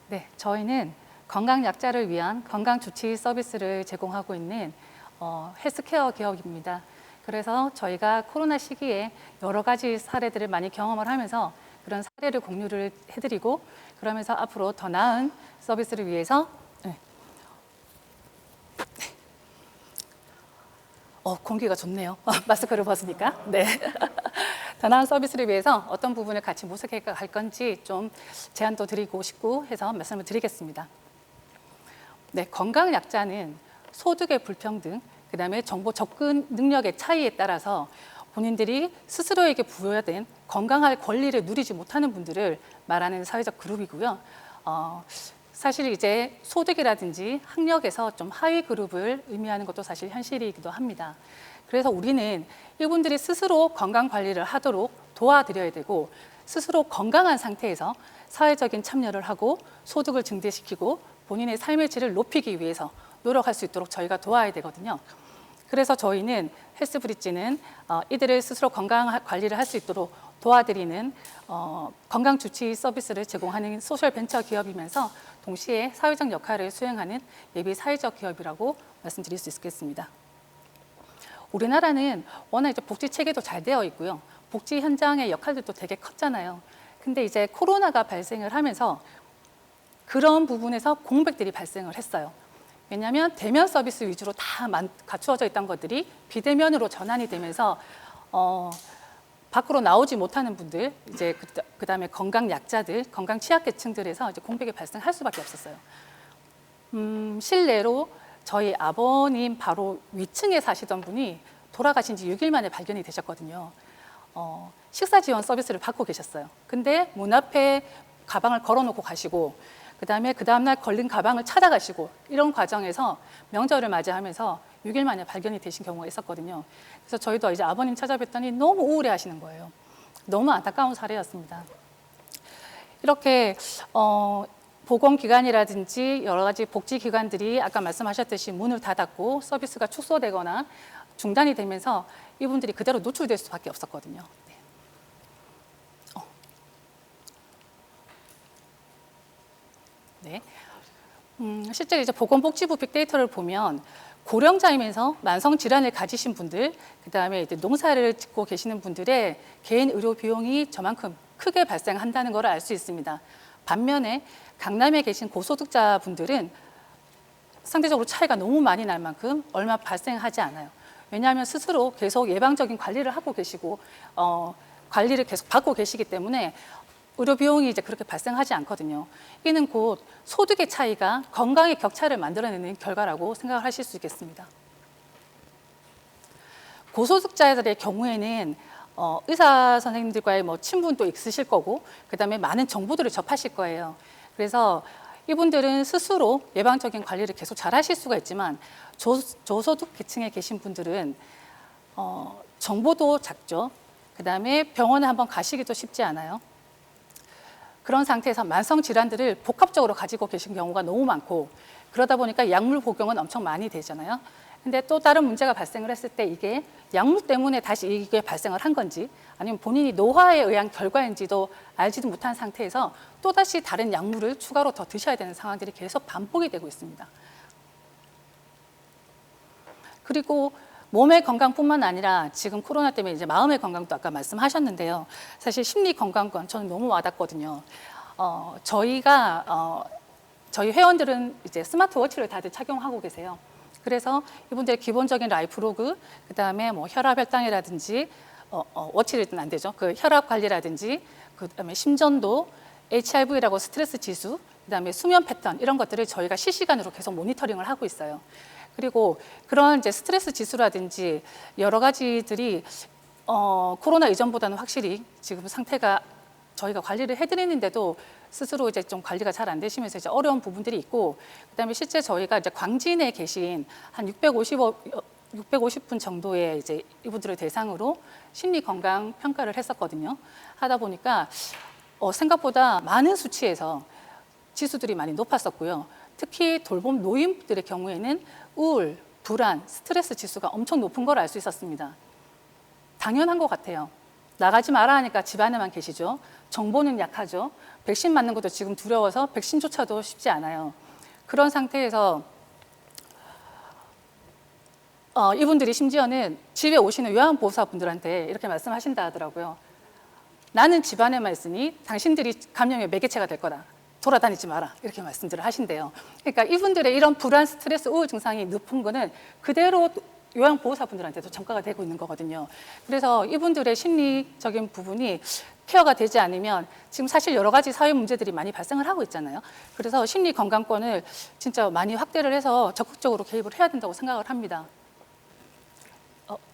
네, 저희는 건강 약자를 위한 건강 주치 서비스를 제공하고 있는 헬스케어 기업입니다. 그래서 저희가 코로나 시기에 여러 가지 사례들을 많이 경험을 하면서 그런 사례를 공유를 해드리고, 그러면서 앞으로 더 나은 서비스를 위해서 공기가 좋네요. 마스크를 벗으니까. 네. 더 나은 서비스를 위해서 어떤 부분을 같이 모색해 갈 건지 좀 제안도 드리고 싶고 해서 말씀을 드리겠습니다. 네, 건강 약자는 소득의 불평등, 그다음에 정보 접근 능력의 차이에 따라서 본인들이 스스로에게 부여된 건강할 권리를 누리지 못하는 분들을 말하는 사회적 그룹이고요. 사실 이제 소득이라든지 학력에서 좀 하위 그룹을 의미하는 것도 사실 현실이기도 합니다. 그래서 우리는 이분들이 스스로 건강 관리를 하도록 도와드려야 되고, 스스로 건강한 상태에서 사회적인 참여를 하고 소득을 증대시키고 본인의 삶의 질을 높이기 위해서 노력할 수 있도록 저희가 도와야 되거든요. 그래서 저희는 헬스브릿지는 이들을 스스로 건강 관리를 할 수 있도록 도와드리는 건강 주치 서비스를 제공하는 소셜 벤처 기업이면서 동시에 사회적 역할을 수행하는 예비 사회적 기업이라고 말씀드릴 수 있겠습니다. 우리나라는 워낙 이제 복지 체계도 잘 되어 있고요. 복지 현장의 역할들도 되게 컸잖아요. 근데 이제 코로나가 발생을 하면서 그런 부분에서 공백들이 발생을 했어요. 왜냐하면 대면 서비스 위주로 다 갖추어져 있던 것들이 비대면으로 전환이 되면서 밖으로 나오지 못하는 분들, 이제 그다음에 건강 약자들, 건강 취약계층들에서 이제 공백이 발생할 수밖에 없었어요. 실례로 저희 아버님 바로 위층에 사시던 분이 돌아가신 지 6일 만에 발견이 되셨거든요. 식사 지원 서비스를 받고 계셨어요. 근데 문 앞에 가방을 걸어놓고 가시고, 그 다음날 걸린 가방을 찾아가시고, 이런 과정에서 명절을 맞이하면서 6일 만에 발견이 되신 경우가 있었거든요. 그래서 저희도 이제 아버님 찾아뵀더니 너무 우울해 하시는 거예요. 너무 안타까운 사례였습니다. 이렇게 보건기관이라든지 여러 가지 복지기관들이 아까 말씀하셨듯이 문을 닫았고 서비스가 축소되거나 중단이 되면서 이분들이 그대로 노출될 수밖에 없었거든요. 네. 실제로 이제 보건복지부 빅데이터를 보면 고령자이면서 만성 질환을 가지신 분들, 그다음에 이제 농사를 짓고 계시는 분들의 개인 의료 비용이 저만큼 크게 발생한다는 걸 알 수 있습니다. 반면에 강남에 계신 고소득자분들은 상대적으로 차이가 너무 많이 날 만큼 얼마 발생하지 않아요. 왜냐하면 스스로 계속 예방적인 관리를 하고 계시고 관리를 계속 받고 계시기 때문에 의료 비용이 이제 그렇게 발생하지 않거든요. 이는 곧 소득의 차이가 건강의 격차를 만들어내는 결과라고 생각을 하실 수 있겠습니다. 고소득자들의 경우에는 의사 선생님들과의 친분도 있으실 거고, 그다음에 많은 정보들을 접하실 거예요. 그래서 이분들은 스스로 예방적인 관리를 계속 잘 하실 수가 있지만 저소득 계층에 계신 분들은 정보도 작죠. 그다음에 병원에 한번 가시기도 쉽지 않아요. 그런 상태에서 만성 질환들을 복합적으로 가지고 계신 경우가 너무 많고, 그러다 보니까 약물 복용은 엄청 많이 되잖아요. 근데 또 다른 문제가 발생을 했을 때 이게 약물 때문에 다시 이게 발생을 한 건지 아니면 본인이 노화에 의한 결과인지도 알지도 못한 상태에서 또다시 다른 약물을 추가로 더 드셔야 되는 상황들이 계속 반복이 되고 있습니다. 그리고 몸의 건강뿐만 아니라 지금 코로나 때문에 이제 마음의 건강도 아까 말씀하셨는데요. 사실 심리 건강권 저는 너무 와닿거든요. 저희 회원들은 이제 스마트워치를 다들 착용하고 계세요. 그래서 이분들의 기본적인 라이프로그, 그다음에 혈압 혈당이라든지 워치는 안 되죠. 그 혈압 관리라든지 그다음에 심전도, HRV라고 스트레스 지수, 그다음에 수면 패턴 이런 것들을 저희가 실시간으로 계속 모니터링을 하고 있어요. 그리고 그런 이제 스트레스 지수라든지 여러 가지들이 코로나 이전보다는 확실히 지금 상태가 저희가 관리를 해드리는데도 스스로 이제 좀 관리가 잘 안 되시면서 이제 어려운 부분들이 있고, 그다음에 실제 저희가 이제 광진에 계신 한 650분 정도의 이제 이분들을 대상으로 심리 건강 평가를 했었거든요. 하다 보니까 생각보다 많은 수치에서 지수들이 많이 높았었고요. 특히 돌봄 노인들의 경우에는 우울, 불안, 스트레스 지수가 엄청 높은 걸 알 수 있었습니다. 당연한 것 같아요. 나가지 마라 하니까 집 안에만 계시죠. 정보는 약하죠. 백신 맞는 것도 지금 두려워서 백신조차도 쉽지 않아요. 그런 상태에서 이분들이 심지어는 집에 오시는 요양보호사분들한테 이렇게 말씀하신다 하더라고요. 나는 집 안에만 있으니 당신들이 감염의 매개체가 될 거다. 돌아다니지 마라. 이렇게 말씀들을 하신대요. 그러니까 이분들의 이런 불안, 스트레스, 우울 증상이 높은 거는 그대로 요양보호사분들한테도 전가가 되고 있는 거거든요. 그래서 이분들의 심리적인 부분이 케어가 되지 않으면 지금 사실 여러 가지 사회 문제들이 많이 발생을 하고 있잖아요. 그래서 심리 건강권을 진짜 많이 확대를 해서 적극적으로 개입을 해야 된다고 생각을 합니다.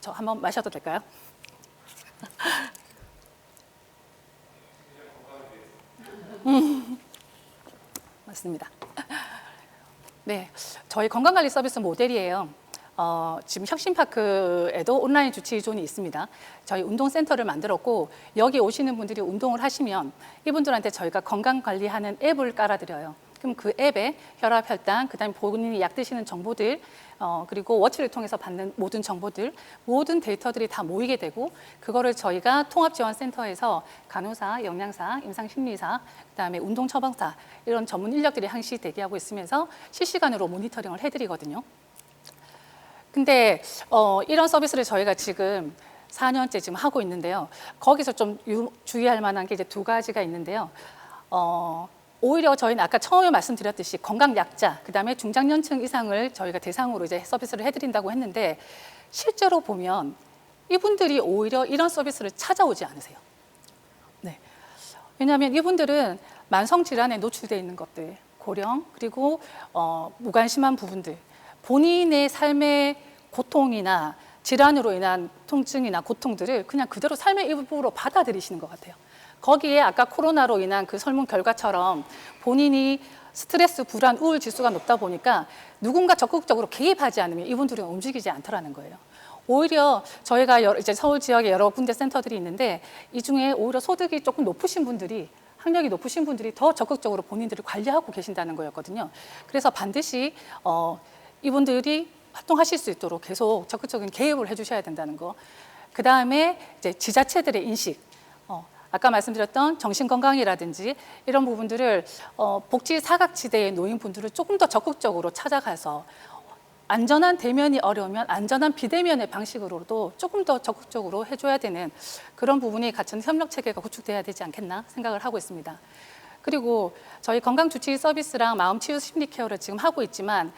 저 한번 마셔도 될까요? 맞습니다. 네, 저희 건강관리 서비스 모델이에요. 지금 혁신파크에도 온라인 주치의존이 있습니다. 저희 운동센터를 만들었고 여기 오시는 분들이 운동을 하시면 이분들한테 저희가 건강관리하는 앱을 깔아드려요. 그럼 그 앱에 혈압, 혈당, 그다음에 본인이 약 드시는 정보들, 그리고 워치를 통해서 받는 모든 정보들, 모든 데이터들이 다 모이게 되고 그거를 저희가 통합지원센터에서 간호사, 영양사, 임상심리사, 그다음에 운동처방사 이런 전문 인력들이 항시 대기하고 있으면서 실시간으로 모니터링을 해드리거든요. 근데 이런 서비스를 저희가 지금 4년째 지금 하고 있는데요. 거기서 좀 주의할 만한 게 이제 두 가지가 있는데요. 오히려 저희는 아까 처음에 말씀드렸듯이 건강약자, 그다음에 중장년층 이상을 저희가 대상으로 이제 서비스를 해드린다고 했는데 실제로 보면 이분들이 오히려 이런 서비스를 찾아오지 않으세요. 네. 왜냐하면 이분들은 만성 질환에 노출되어 있는 것들, 고령 그리고 무관심한 부분들, 본인의 삶의 고통이나 질환으로 인한 통증이나 고통들을 그냥 그대로 삶의 일부로 받아들이시는 것 같아요. 거기에 아까 코로나로 인한 그 설문 결과처럼 본인이 스트레스, 불안, 우울 지수가 높다 보니까 누군가 적극적으로 개입하지 않으면 이분들은 움직이지 않더라는 거예요. 오히려 저희가 이제 서울 지역에 여러 군데 센터들이 있는데 이 중에 오히려 소득이 조금 높으신 분들이, 학력이 높으신 분들이 더 적극적으로 본인들을 관리하고 계신다는 거였거든요. 그래서 반드시 이분들이 활동하실 수 있도록 계속 적극적인 개입을 해주셔야 된다는 거. 그 다음에 이제 지자체들의 인식. 아까 말씀드렸던 정신건강이라든지 이런 부분들을 복지 사각지대의 노인분들을 조금 더 적극적으로 찾아가서 안전한 대면이 어려우면 안전한 비대면의 방식으로도 조금 더 적극적으로 해줘야 되는 그런 부분이 갖춘 협력체계가 구축돼야 되지 않겠나 생각을 하고 있습니다. 그리고 저희 건강주치의 서비스랑 마음치유심리케어를 지금 하고 있지만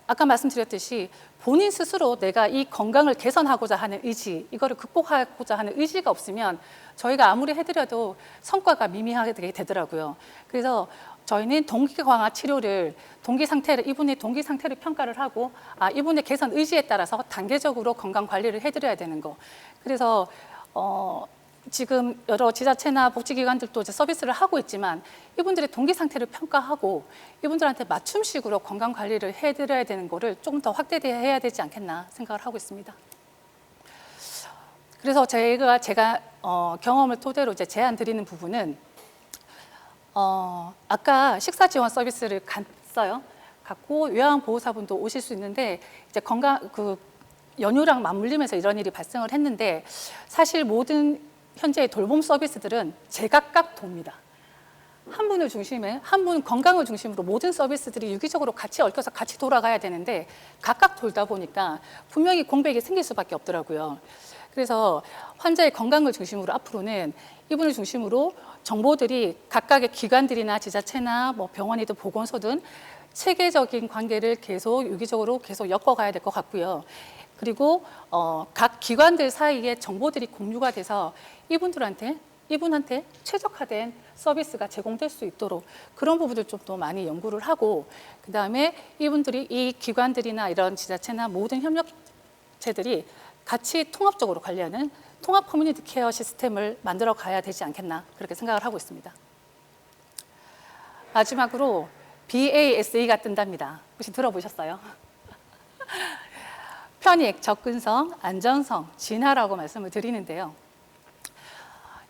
아까 말씀드렸듯이 본인 스스로 내가 이 건강을 개선하고자 하는 의지, 이거를 극복하고자 하는 의지가 없으면 저희가 아무리 해드려도 성과가 미미하게 되더라고요. 그래서 저희는 동기 강화 치료를 이분의 동기 상태를 평가를 하고 이분의 개선 의지에 따라서 단계적으로 건강 관리를 해드려야 되는 거. 그래서 지금 여러 지자체나 복지기관들도 이제 서비스를 하고 있지만 이분들의 동기 상태를 평가하고 이분들한테 맞춤식으로 건강 관리를 해드려야 되는 거를 조금 더 확대해야 되지 않겠나 생각을 하고 있습니다. 그래서 제가 경험을 토대로 이제 제안 드리는 부분은 아까 식사 지원 서비스를 갖고 요양보호사분도 오실 수 있는데 이제 연휴랑 맞물리면서 이런 일이 발생을 했는데 사실 모든 현재의 돌봄 서비스들은 제각각 돕니다. 한 분 건강을 중심으로 모든 서비스들이 유기적으로 같이 얽혀서 같이 돌아가야 되는데 각각 돌다 보니까 분명히 공백이 생길 수밖에 없더라고요. 그래서 환자의 건강을 중심으로 앞으로는 이분을 중심으로 정보들이 각각의 기관들이나 지자체나 뭐 병원이든 보건소든 체계적인 관계를 계속 유기적으로 계속 엮어가야 될 것 같고요. 그리고 각 기관들 사이에 정보들이 공유가 돼서 이분한테 최적화된 서비스가 제공될 수 있도록 그런 부분들 좀 더 많이 연구를 하고 그다음에 이분들이 이 기관들이나 이런 지자체나 모든 협력체들이 같이 통합적으로 관리하는 통합 커뮤니티 케어 시스템을 만들어 가야 되지 않겠나 그렇게 생각을 하고 있습니다. 마지막으로 BASA가 뜬답니다. 혹시 들어보셨어요? 편익, 접근성, 안전성, 진화라고 말씀을 드리는데요.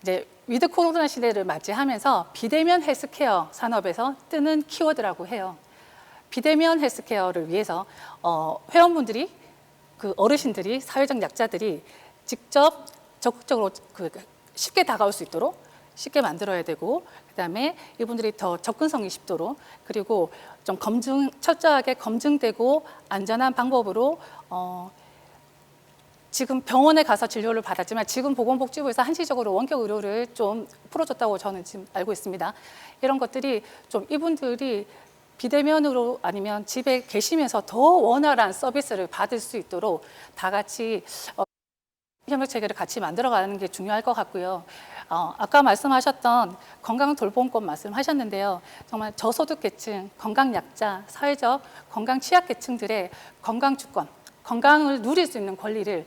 이제 위드 코로나 시대를 맞이하면서 비대면 헬스케어 산업에서 뜨는 키워드라고 해요. 비대면 헬스케어를 위해서 회원분들이 어르신들이 사회적 약자들이 직접 적극적으로 쉽게 다가올 수 있도록 쉽게 만들어야 되고 그다음에 이분들이 더 접근성이 쉽도록 그리고 좀 철저하게 검증되고 안전한 방법으로 지금 병원에 가서 진료를 받았지만 지금 보건복지부에서 한시적으로 원격 의료를 좀 풀어줬다고 저는 지금 알고 있습니다. 이런 것들이 좀 이분들이 비대면으로 아니면 집에 계시면서 더 원활한 서비스를 받을 수 있도록 다 같이 협력체계를 같이 만들어가는 게 중요할 것 같고요. 아까 말씀하셨던 건강 돌봄법 말씀하셨는데요. 정말 저소득계층, 건강약자, 사회적 건강 취약계층들의 건강주권, 건강을 누릴 수 있는 권리를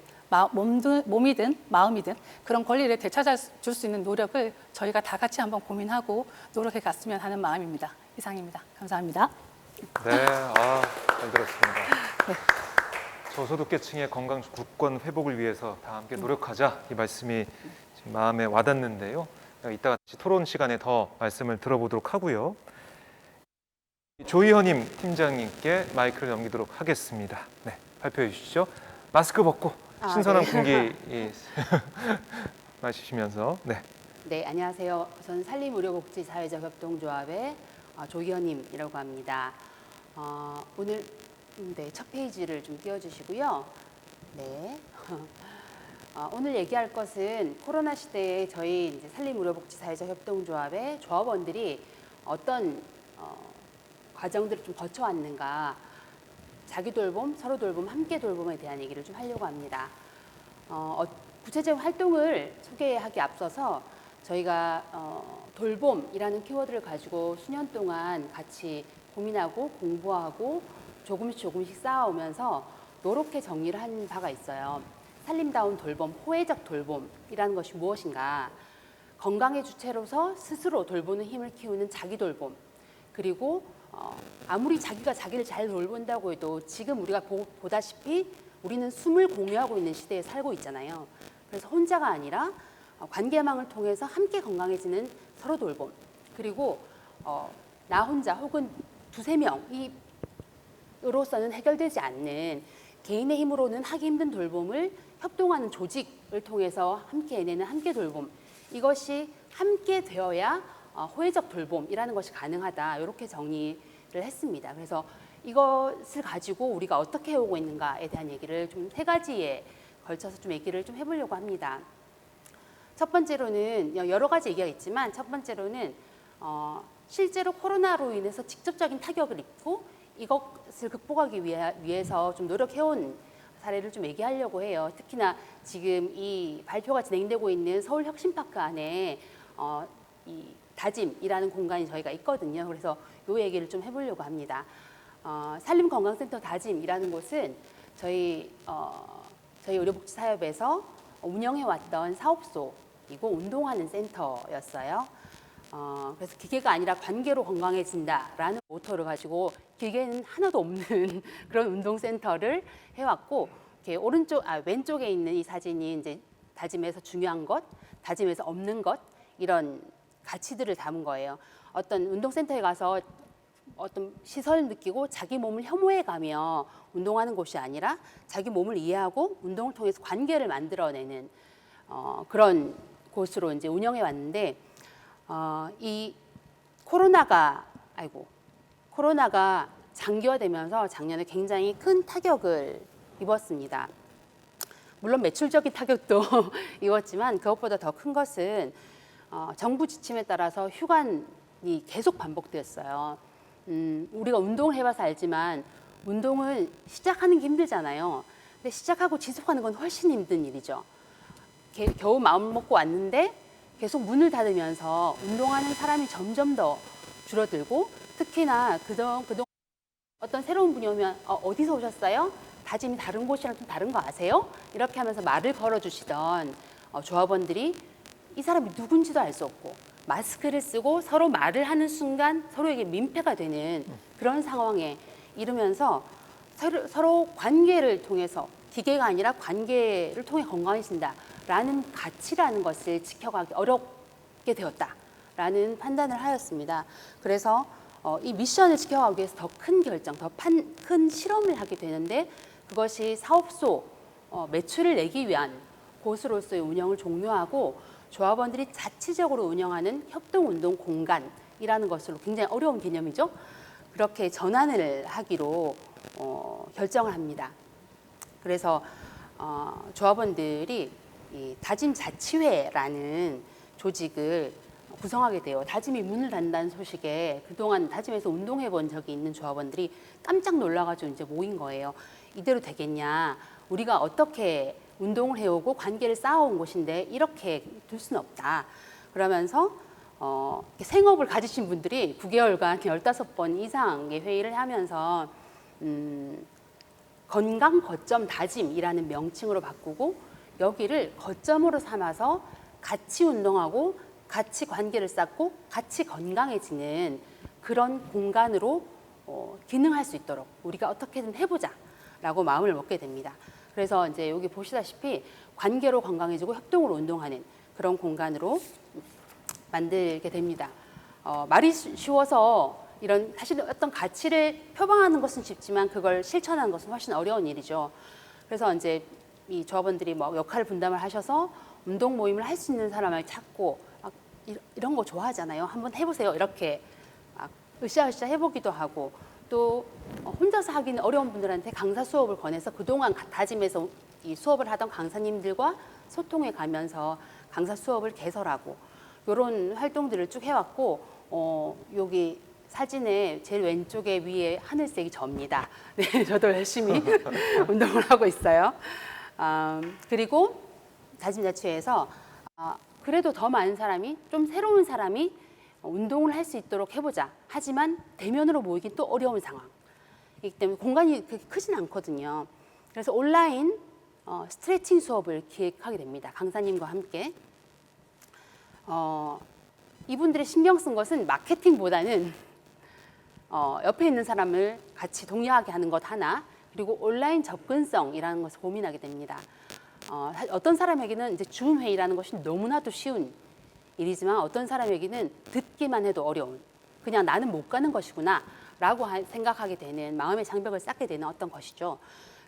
몸이든 마음이든 그런 권리를 되찾아줄 수 있는 노력을 저희가 다 같이 한번 고민하고 노력해 갔으면 하는 마음입니다. 이상입니다. 감사합니다. 네, 잘 들었습니다. 네. 저소득계층의 건강 주권 회복을 위해서 다 함께 노력하자 이 말씀이 지금 마음에 와닿는데요. 이따가 토론 시간에 더 말씀을 들어보도록 하고요. 조희헌님 팀장님께 마이크를 넘기도록 하겠습니다. 네, 발표해 주시죠. 마스크 벗고 신선한 네. 공기 마시면서 네, 안녕하세요. 저는 산림의료복지사회적협동조합의 조희헌님이라고 합니다. 오늘 첫 페이지를 좀 띄워주시고요. 네. 오늘 얘기할 것은 코로나 시대에 저희 이제 산림의료복지사회적협동조합의 조합원들이 어떤 과정들을 좀 거쳐왔는가, 자기 돌봄, 서로 돌봄, 함께 돌봄에 대한 얘기를 좀 하려고 합니다. 구체적인 활동을 소개하기 앞서서 저희가 돌봄이라는 키워드를 가지고 수년 동안 같이 고민하고 공부하고 조금씩 쌓아오면서 이렇게 정리를 한 바가 있어요. 살림다운 돌봄, 호혜적 돌봄이라는 것이 무엇인가? 건강의 주체로서 스스로 돌보는 힘을 키우는 자기 돌봄. 그리고 아무리 자기가 자기를 잘 돌본다고 해도 지금 우리가 보다시피 우리는 숨을 공유하고 있는 시대에 살고 있잖아요. 그래서 혼자가 아니라 관계망을 통해서 함께 건강해지는 서로 돌봄. 그리고 나 혼자 혹은 두세 명으로서는 해결되지 않는 개인의 힘으로는 하기 힘든 돌봄을 협동하는 조직을 통해서 함께 해내는 함께 돌봄. 이것이 함께 되어야 호혜적 돌봄이라는 것이 가능하다. 이렇게 정리를 했습니다. 그래서 이것을 가지고 우리가 어떻게 해오고 있는가에 대한 얘기를 좀 세 가지에 걸쳐서 좀 얘기를 좀 해보려고 합니다. 첫 번째로는 여러 가지 얘기가 있지만 첫 번째로는 실제로 코로나로 인해서 직접적인 타격을 입고 이것을 극복하기 위해서 좀 노력해온 사례를 좀 얘기하려고 해요. 특히나 지금 이 발표가 진행되고 있는 서울혁신파크 안에 이 다짐이라는 공간이 저희가 있거든요. 그래서 이 얘기를 좀 해보려고 합니다. 산림건강센터 다짐이라는 곳은 저희 의료복지사협에서 운영해왔던 사업소이고 운동하는 센터였어요. 그래서 기계가 아니라 관계로 건강해진다라는 모토를 가지고 기계는 하나도 없는 그런 운동센터를 해왔고, 이렇게 왼쪽에 있는 이 사진이 이제 다짐에서 중요한 것, 다짐에서 없는 것, 이런 가치들을 담은 거예요. 어떤 운동센터에 가서 어떤 시설을 느끼고 자기 몸을 혐오해가며 운동하는 곳이 아니라 자기 몸을 이해하고 운동을 통해서 관계를 만들어내는 그런 곳으로 이제 운영해 왔는데, 이 코로나가 장기화되면서 작년에 굉장히 큰 타격을 입었습니다. 물론 매출적인 타격도 입었지만 그것보다 더 큰 것은 정부 지침에 따라서 휴관이 계속 반복되었어요. 우리가 운동을 해봐서 알지만 운동은 시작하는 게 힘들잖아요. 근데 시작하고 지속하는 건 훨씬 힘든 일이죠. 겨우 마음 먹고 왔는데 계속 문을 닫으면서 운동하는 사람이 점점 더 줄어들고, 특히나 그동안 어떤 새로운 분이 오면 어디서 오셨어요? 다짐이 다른 곳이랑 좀 다른 거 아세요? 이렇게 하면서 말을 걸어주시던 조합원들이 이 사람이 누군지도 알 수 없고 마스크를 쓰고 서로 말을 하는 순간 서로에게 민폐가 되는 그런 상황에 이르면서 서로 관계를 통해서, 기계가 아니라 관계를 통해 건강해진다라는 가치라는 것을 지켜가기 어렵게 되었다라는 판단을 하였습니다. 그래서 이 미션을 지켜가기 위해서 더 큰 결정, 더 큰 실험을 하게 되는데, 그것이 사업소 매출을 내기 위한 곳으로서의 운영을 종료하고 조합원들이 자치적으로 운영하는 협동운동 공간이라는 것으로, 굉장히 어려운 개념이죠. 그렇게 전환을 하기로 결정을 합니다. 그래서 조합원들이 이 다짐자치회라는 조직을 구성하게 돼요. 다짐이 문을 닫는다는 소식에 그동안 다짐에서 운동해 본 적이 있는 조합원들이 깜짝 놀라가지고 이제 모인 거예요. 이대로 되겠냐? 우리가 어떻게 운동을 해오고 관계를 쌓아온 곳인데 이렇게 둘 수는 없다. 그러면서 생업을 가지신 분들이 9개월간 15번 이상의 회의를 하면서 건강 거점 다짐이라는 명칭으로 바꾸고, 여기를 거점으로 삼아서 같이 운동하고 같이 관계를 쌓고 같이 건강해지는 그런 공간으로 기능할 수 있도록 우리가 어떻게든 해보자라고 마음을 먹게 됩니다. 그래서 이제 여기 보시다시피 관계로 건강해지고 협동으로 운동하는 그런 공간으로 만들게 됩니다. 말이 쉬워서 이런 사실 어떤 가치를 표방하는 것은 쉽지만 그걸 실천하는 것은 훨씬 어려운 일이죠. 그래서 이제 이 조합원들이 뭐 역할 분담을 하셔서 운동 모임을 할 수 있는 사람을 찾고, 이런 거 좋아하잖아요. 한번 해보세요. 이렇게 으쌰으쌰 해보기도 하고, 또 혼자서 하기는 어려운 분들한테 강사 수업을 권해서 그동안 다짐해서 이 수업을 하던 강사님들과 소통해 가면서 강사 수업을 개설하고, 이런 활동들을 쭉 해왔고, 여기 사진의 제일 왼쪽에 위에 하늘색이 접니다. 네, 저도 열심히 운동을 하고 있어요. 그리고 다짐자치회에서 그래도 더 많은 사람이, 좀 새로운 사람이 운동을 할 수 있도록 해보자. 하지만 대면으로 모이긴 또 어려운 상황이기 때문에 공간이 그렇게 크진 않거든요. 그래서 온라인 스트레칭 수업을 기획하게 됩니다. 강사님과 함께. 이분들이 신경 쓴 것은 마케팅보다는 옆에 있는 사람을 같이 동의하게 하는 것 하나, 그리고 온라인 접근성이라는 것을 고민하게 됩니다. 어떤 사람에게는 이제 줌 회의라는 것이 너무나도 쉬운 일이지만 어떤 사람에게는 듣기만 해도 어려운, 그냥 나는 못 가는 것이구나 라고 생각하게 되는, 마음의 장벽을 쌓게 되는 어떤 것이죠.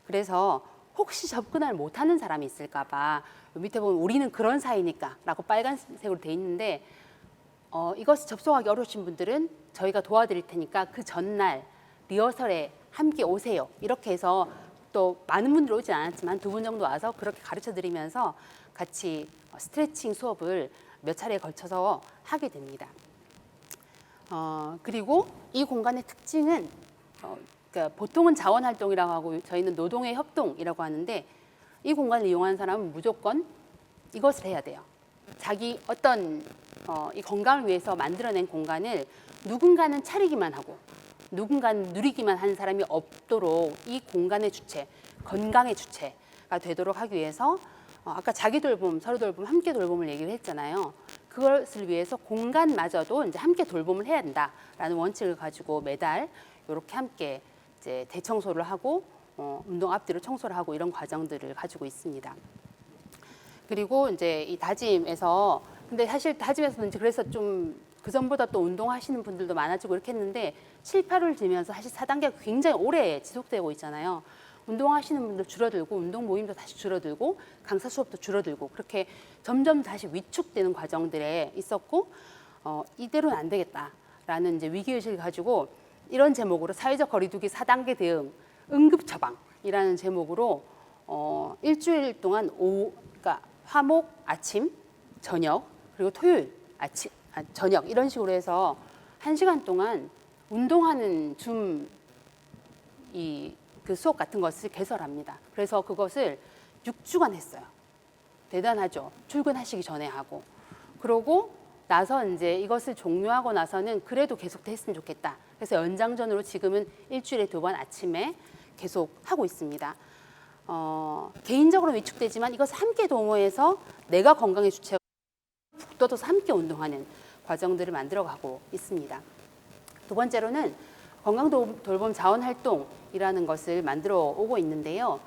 그래서 혹시 접근을 못하는 사람이 있을까 봐 밑에 보면 우리는 그런 사이니까 라고 빨간색으로 돼 있는데, 이것을 접속하기 어려우신 분들은 저희가 도와드릴 테니까 그 전날 리허설에 함께 오세요. 이렇게 해서 또 많은 분들이 오진 않았지만 2분 정도 와서 그렇게 가르쳐 드리면서 같이 스트레칭 수업을 몇 차례에 걸쳐서 하게 됩니다. 그리고 이 공간의 특징은 그러니까 보통은 자원활동이라고 하고 저희는 노동의 협동이라고 하는데, 이 공간을 이용하는 사람은 무조건 이것을 해야 돼요. 자기 어떤 이 건강을 위해서 만들어낸 공간을 누군가는 차리기만 하고 누군가는 누리기만 하는 사람이 없도록 이 공간의 주체, 건강의 주체가 되도록 하기 위해서 아까 자기 돌봄, 서로 돌봄, 함께 돌봄을 얘기를 했잖아요. 그것을 위해서 공간마저도 이제 함께 돌봄을 해야 된다라는 원칙을 가지고 매달 이렇게 함께 이제 대청소를 하고 운동 앞뒤로 청소를 하고 이런 과정들을 가지고 있습니다. 그리고 이제 이 다짐에서, 근데 사실 다짐에서는 이제 그래서 좀 그 전보다 또 운동하시는 분들도 많아지고 이렇게 했는데 7, 8월 지면서 사실 4단계가 굉장히 오래 지속되고 있잖아요. 운동하시는 분들 줄어들고 운동 모임도 다시 줄어들고 강사 수업도 줄어들고 그렇게 점점 다시 위축되는 과정들에 있었고, 이대로는 안 되겠다라는 이제 위기의식을 가지고 이런 제목으로 사회적 거리두기 4단계 대응 응급 처방이라는 제목으로 일주일 동안 그러니까 화목 아침, 저녁, 그리고 토요일 아침, 저녁 이런 식으로 해서 1시간 동안 운동하는 그 수업 같은 것을 개설합니다. 그래서 그것을 6주간 했어요. 대단하죠. 출근하시기 전에 하고. 그러고 나서 이제 이것을 종료하고 나서는 그래도 계속 됐으면 좋겠다. 그래서 연장전으로 지금은 일주일에 2번 아침에 계속 하고 있습니다. 개인적으로 위축되지만 이것을 함께 동호해서 내가 건강의 주체가 북돋아서 함께 운동하는 과정들을 만들어가고 있습니다. 2번째로는 건강돌봄 자원활동이라는 것을 만들어 오고 있는데요.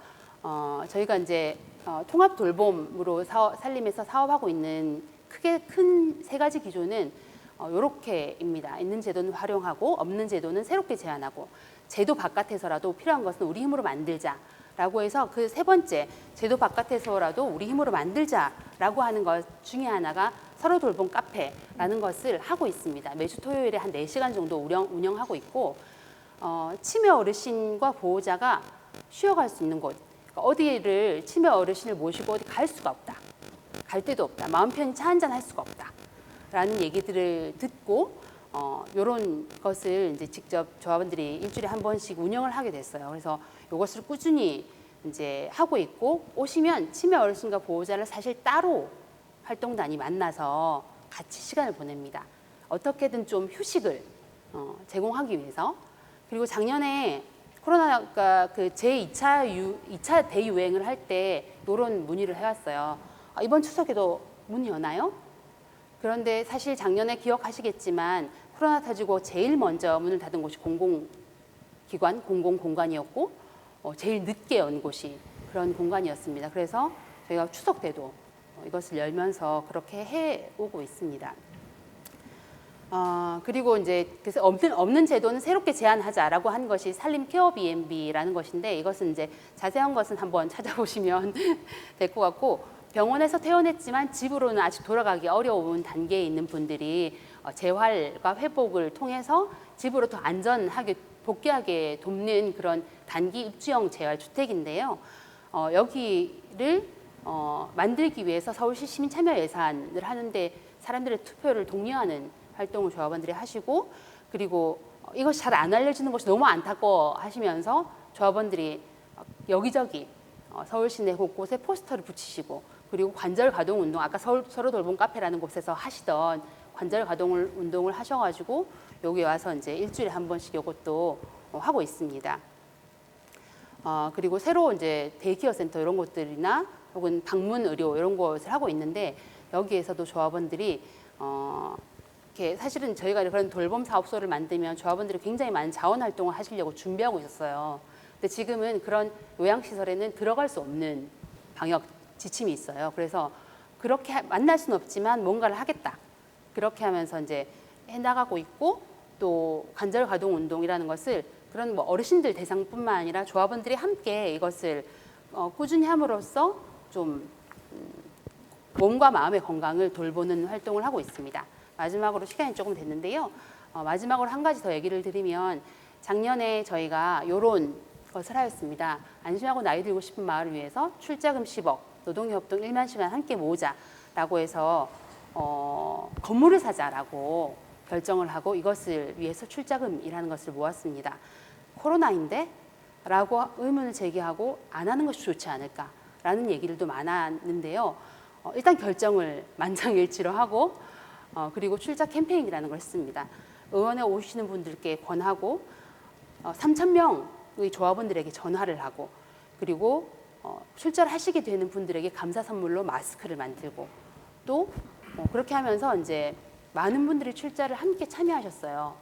저희가 이제 통합돌봄으로 살림에서 사업하고 있는 크게 큰 3가지 기조는 이렇게입니다. 있는 제도는 활용하고 없는 제도는 새롭게 제안하고 제도 바깥에서라도 필요한 것은 우리 힘으로 만들자라고 해서 그 3번째 제도 바깥에서라도 우리 힘으로 만들자라고 하는 것 중에 하나가 서로 돌봄 카페라는 것을 하고 있습니다. 매주 토요일에 한 4시간 정도 운영하고 있고, 치매 어르신과 보호자가 쉬어갈 수 있는 곳, 그러니까 어디를 치매 어르신을 모시고 어디 갈 수가 없다, 갈 데도 없다, 마음 편히 차 한잔 할 수가 없다 라는 얘기들을 듣고 이런 것을 이제 직접 조합원들이 일주일에 한 번씩 운영을 하게 됐어요. 그래서 이것을 꾸준히 이제 하고 있고, 오시면 치매 어르신과 보호자를 사실 따로 활동단이 만나서 같이 시간을 보냅니다. 어떻게든 좀 휴식을 제공하기 위해서. 그리고 작년에 코로나가 그 제2차 대유행을 할 때 이런 문의를 해왔어요. 이번 추석에도 문이 여나요? 그런데 사실 작년에 기억하시겠지만 코로나 터지고 제일 먼저 문을 닫은 곳이 공공기관, 공공공간이었고 제일 늦게 연 곳이 그런 공간이었습니다. 그래서 저희가 추석 때도 이것을 열면서 그렇게 해오고 있습니다. 그리고 이제 그래서 없는 제도는 새롭게 제안하자라고 한 것이 산림 케어 B&B라는 것인데, 이것은 이제 자세한 것은 한번 찾아보시면 될 것 같고, 병원에서 퇴원했지만 집으로는 아직 돌아가기 어려운 단계에 있는 분들이 재활과 회복을 통해서 집으로 더 안전하게 복귀하게 돕는 그런 단기 입주형 재활주택인데요. 여기를 만들기 위해서 서울시 시민 참여 예산을 하는데 사람들의 투표를 독려하는 활동을 조합원들이 하시고, 그리고 이것이 잘 안 알려지는 것이 너무 안타까워 하시면서 조합원들이 여기저기 서울 시내 곳곳에 포스터를 붙이시고 그리고 관절 가동 운동 아까 서로 돌봄 카페라는 곳에서 하시던 관절 가동 운동을 하셔가지고 여기 와서 이제 일주일에 한 번씩 이것도 하고 있습니다. 그리고 새로 이제 데이케어 센터 이런 곳들이나 혹은 방문 의료 이런 것을 하고 있는데 여기에서도 조합원들이 이렇게 사실은 저희가 그런 돌봄 사업소를 만들면 조합원들이 굉장히 많은 자원 활동을 하시려고 준비하고 있었어요. 근데 지금은 그런 요양시설에는 들어갈 수 없는 방역 지침이 있어요. 그래서 그렇게 만날 수는 없지만 뭔가를 하겠다. 그렇게 하면서 이제 해나가고 있고 또 관절 가동 운동이라는 것을 그런 뭐 어르신들 대상뿐만 아니라 조합원들이 함께 이것을 꾸준히 함으로써 좀 몸과 마음의 건강을 돌보는 활동을 하고 있습니다. 마지막으로 시간이 조금 됐는데요. 마지막으로 한 가지 더 얘기를 드리면 작년에 저희가 이런 것을 하였습니다. 안심하고 나이 들고 싶은 마을을 위해서 출자금 10억, 노동협동 1만 시간 함께 모으자라고 해서 건물을 사자라고 결정을 하고 이것을 위해서 출자금이라는 것을 모았습니다. 코로나인데? 라고 의문을 제기하고 안 하는 것이 좋지 않을까라는 얘기들도 많았는데요. 일단 결정을 만장일치로 하고 그리고 출자 캠페인이라는 걸 했습니다. 의원에 오시는 분들께 권하고 3,000명의 조합원들에게 전화를 하고 그리고 출자를 하시게 되는 분들에게 감사 선물로 마스크를 만들고 또 그렇게 하면서 이제 많은 분들이 출자를 함께 참여하셨어요.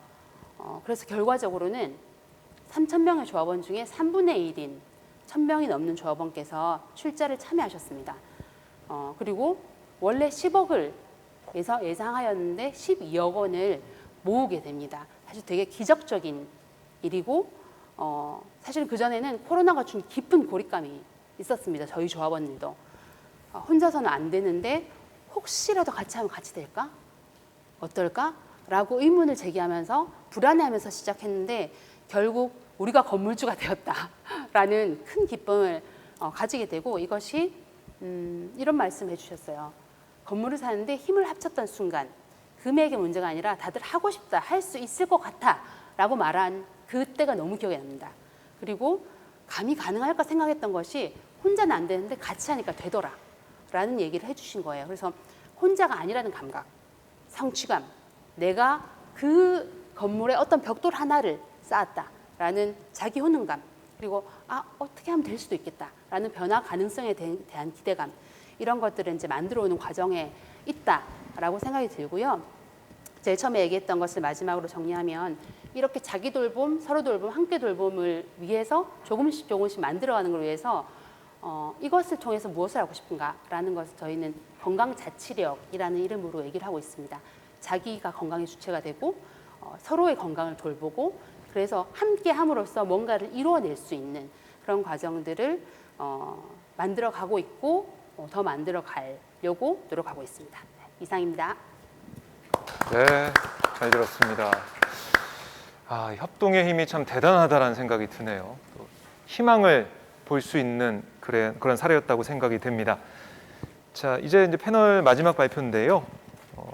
그래서 결과적으로는 3,000명의 조합원 중에 3분의 1인 1,000명이 넘는 조합원께서 출자를 참여하셨습니다. 그리고 원래 10억을 예상하였는데 12억 원을 모으게 됩니다. 사실 되게 기적적인 일이고 사실 그전에는 코로나가 준 깊은 고립감이 있었습니다. 저희 조합원들도. 혼자서는 안 되는데 혹시라도 같이 하면 같이 될까? 어떨까? 라고 의문을 제기하면서 불안해하면서 시작했는데 결국 우리가 건물주가 되었다라는 큰 기쁨을 가지게 되고 이것이 이런 말씀 해주셨어요. 건물을 사는데 힘을 합쳤던 순간 금액의 문제가 아니라 다들 하고 싶다, 할 수 있을 것 같아 라고 말한 그때가 너무 기억에 납니다. 그리고 감히 가능할까 생각했던 것이 혼자는 안 되는데 같이 하니까 되더라 라는 얘기를 해주신 거예요. 그래서 혼자가 아니라는 감각, 성취감, 내가 그 건물에 어떤 벽돌 하나를 쌓았다라는 자기 효능감, 그리고 어떻게 하면 될 수도 있겠다라는 변화 가능성에 대한 기대감, 이런 것들을 이제 만들어 오는 과정에 있다라고 생각이 들고요. 제일 처음에 얘기했던 것을 마지막으로 정리하면 이렇게 자기 돌봄, 서로 돌봄, 함께 돌봄을 위해서 조금씩 만들어가는 걸 위해서 이것을 통해서 무엇을 하고 싶은가라는 것을 저희는 건강자치력이라는 이름으로 얘기를 하고 있습니다. 자기가 건강의 주체가 되고 서로의 건강을 돌보고 그래서 함께 함으로써 뭔가를 이루어낼 수 있는 그런 과정들을 만들어 가고 있고 더 만들어 가려고 노력하고 있습니다. 네, 이상입니다. 네, 잘 들었습니다. 협동의 힘이 참 대단하다라는 생각이 드네요. 또 희망을 볼 수 있는 그런 사례였다고 생각이 됩니다. 자, 이제 패널 마지막 발표인데요.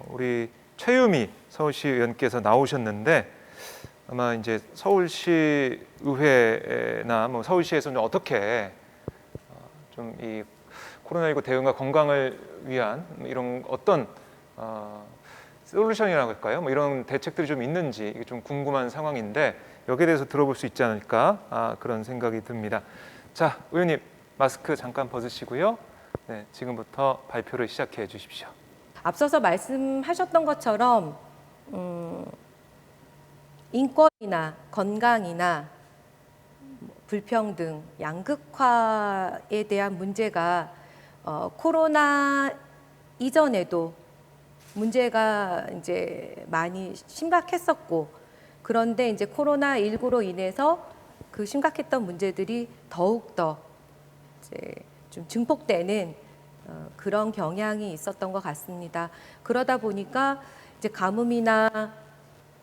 우리 최유미 서울시 의원께서 나오셨는데 아마 이제 서울시 의회나 서울시에서는 어떻게 좀 이 코로나19 대응과 건강을 위한 이런 어떤 솔루션이라고 할까요? 이런 대책들이 좀 있는지 이게 좀 궁금한 상황인데 여기에 대해서 들어볼 수 있지 않을까 그런 생각이 듭니다. 자, 의원님 마스크 잠깐 벗으시고요. 네, 지금부터 발표를 시작해 주십시오. 앞서서 말씀하셨던 것처럼 인권이나 건강이나 불평등, 양극화에 대한 문제가 코로나 이전에도 문제가 이제 많이 심각했었고 그런데 이제 코로나19로 인해서 그 심각했던 문제들이 더욱더 이제 좀 증폭되는 그런 경향이 있었던 것 같습니다. 그러다 보니까 이제 가뭄이나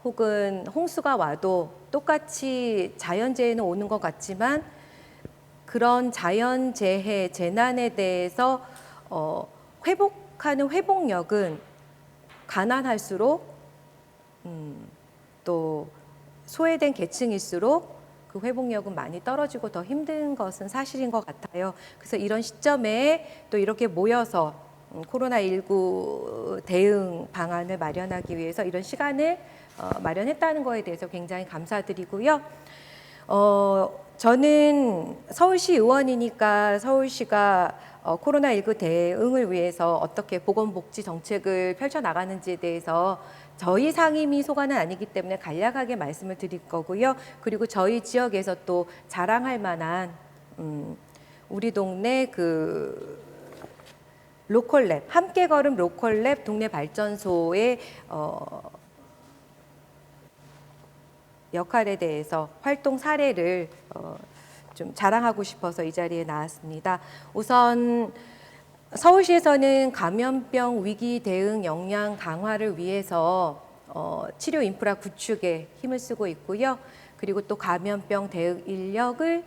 혹은 홍수가 와도 똑같이 자연재해는 오는 것 같지만 그런 자연재해, 재난에 대해서 회복하는 회복력은 가난할수록 또 소외된 계층일수록 그 그 회복력은 많이 떨어지고 더 힘든 것은 사실인 것 같아요. 그래서 이런 시점에 또 이렇게 모여서 코로나19 대응 방안을 마련하기 위해서 이런 시간을 마련했다는 거에 대해서 굉장히 감사드리고요. 저는 서울시 의원이니까 서울시가 코로나19 대응을 위해서 어떻게 보건복지 정책을 펼쳐나가는지에 대해서 저희 상임위 소관은 아니기 때문에 간략하게 말씀을 드릴 거고요. 그리고 저희 지역에서 또 자랑할 만한 우리 동네 그 로컬랩, 함께 걸음 로컬랩 동네 발전소의 역할에 대해서 활동 사례를 좀 자랑하고 싶어서 이 자리에 나왔습니다. 우선 서울시에서는 감염병 위기 대응 역량 강화를 위해서 치료 인프라 구축에 힘을 쓰고 있고요. 그리고 또 감염병 대응 인력을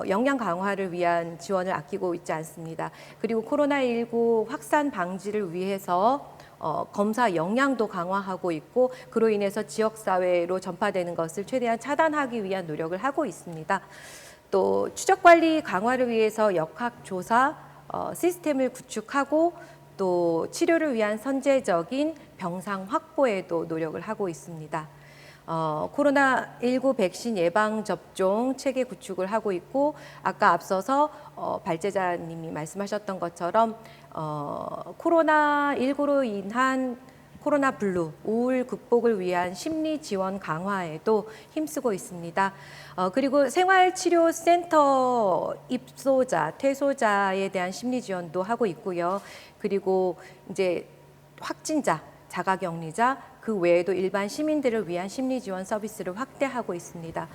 역량 강화를 위한 지원을 아끼고 있지 않습니다. 그리고 코로나19 확산 방지를 위해서 검사 역량도 강화하고 있고 그로 인해서 지역사회로 전파되는 것을 최대한 차단하기 위한 노력을 하고 있습니다. 또 추적관리 강화를 위해서 역학조사 시스템을 구축하고 또 치료를 위한 선제적인 병상 확보에도 노력을 하고 있습니다. 코로나19 백신 예방접종 체계 구축을 하고 있고 아까 앞서서 발제자님이 말씀하셨던 것처럼 코로나19로 인한 코로나 블루, 우울 극복을 위한 심리 지원 강화에도 힘쓰고 있습니다. 그리고 생활치료센터 입소자, 퇴소자에 대한 심리 지원도 하고 있고요. 그리고 이제 확진자, 자가격리자, 그 외에도 일반 시민들을 위한 심리 지원 서비스를 확대하고 있습니다.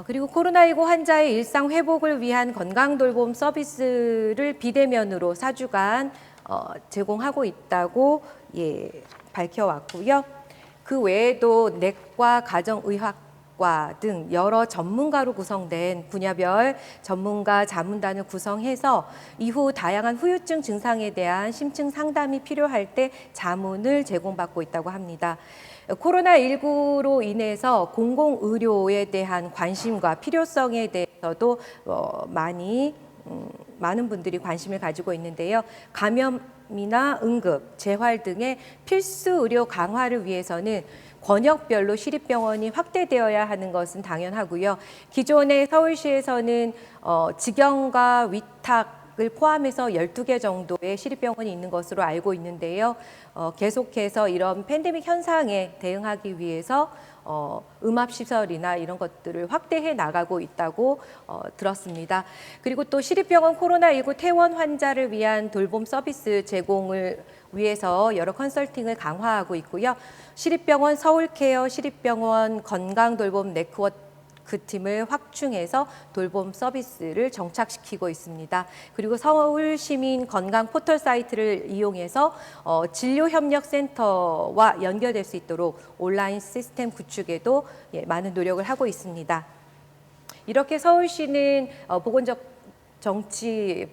그리고 코로나19 환자의 일상 회복을 위한 건강돌봄 서비스를 비대면으로 4주간 제공하고 있다고 밝혀왔고요. 그 외에도 내과, 가정의학과 등 여러 전문가로 구성된 분야별 전문가 자문단을 구성해서 이후 다양한 후유증 증상에 대한 심층 상담이 필요할 때 자문을 제공받고 있다고 합니다. 코로나19로 인해서 공공의료에 대한 관심과 필요성에 대해서도 많은 분들이 관심을 가지고 있는데요. 감염이나 응급, 재활 등의 필수 의료 강화를 위해서는 권역별로 시립병원이 확대되어야 하는 것은 당연하고요. 기존의 서울시에서는 직영과 위탁을 포함해서 12개 정도의 시립병원이 있는 것으로 알고 있는데요. 계속해서 이런 팬데믹 현상에 대응하기 위해서 음압시설이나 이런 것들을 확대해 나가고 있다고 들었습니다. 그리고 또 시립병원 코로나19 퇴원 환자를 위한 돌봄 서비스 제공을 위해서 여러 컨설팅을 강화하고 있고요. 시립병원 서울케어, 시립병원 건강돌봄 네트워크 팀을 확충해서 돌봄 서비스를 정착시키고 있습니다. 그리고 서울시민 건강 포털 사이트를 이용해서 진료협력센터와 연결될 수 있도록 온라인 시스템 구축에도 많은 노력을 하고 있습니다. 이렇게 서울시는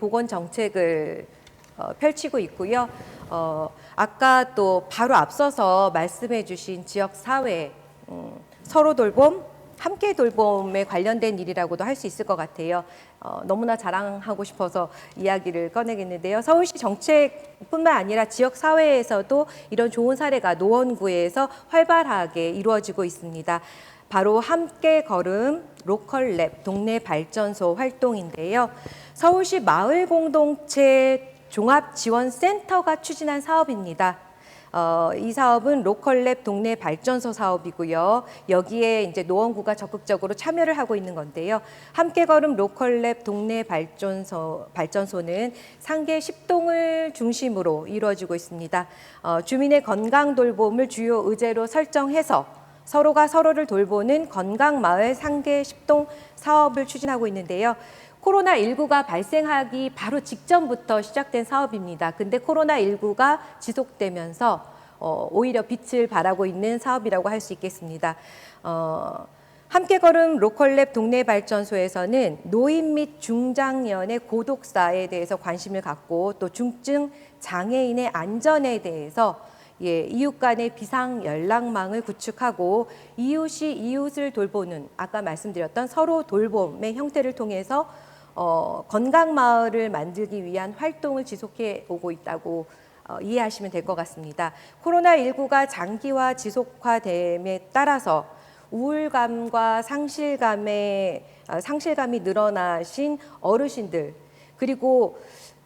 보건정책을 펼치고 있고요. 아까 또 바로 앞서서 말씀해 주신 지역사회, 서로 돌봄, 함께 돌봄에 관련된 일이라고도 할 수 있을 것 같아요. 너무나 자랑하고 싶어서 이야기를 꺼내겠는데요. 서울시 정책뿐만 아니라 지역사회에서도 이런 좋은 사례가 노원구에서 활발하게 이루어지고 있습니다. 바로 함께 걸음 로컬랩 동네 발전소 활동인데요. 서울시 마을공동체 종합지원센터가 추진한 사업입니다. 이 사업은 로컬랩 동네 발전소 사업이고요. 여기에 이제 노원구가 적극적으로 참여를 하고 있는 건데요. 함께 걸음 로컬랩 동네 발전소는 상계 10동을 중심으로 이루어지고 있습니다. 주민의 건강 돌봄을 주요 의제로 설정해서 서로가 서로를 돌보는 건강마을 상계 10동 사업을 추진하고 있는데요. 코로나19가 발생하기 바로 직전부터 시작된 사업입니다. 근데 코로나19가 지속되면서 오히려 빛을 발하고 있는 사업이라고 할 수 있겠습니다. 함께 걸음 로컬랩 동네 발전소에서는 노인 및 중장년의 고독사에 대해서 관심을 갖고 또 중증 장애인의 안전에 대해서 이웃 간의 비상 연락망을 구축하고 이웃이 이웃을 돌보는 아까 말씀드렸던 서로 돌봄의 형태를 통해서 건강 마을을 만들기 위한 활동을 지속해 오고 있다고 이해하시면 될 것 같습니다. 코로나19가 장기화 지속화됨에 따라서 우울감과 상실감이 늘어나신 어르신들, 그리고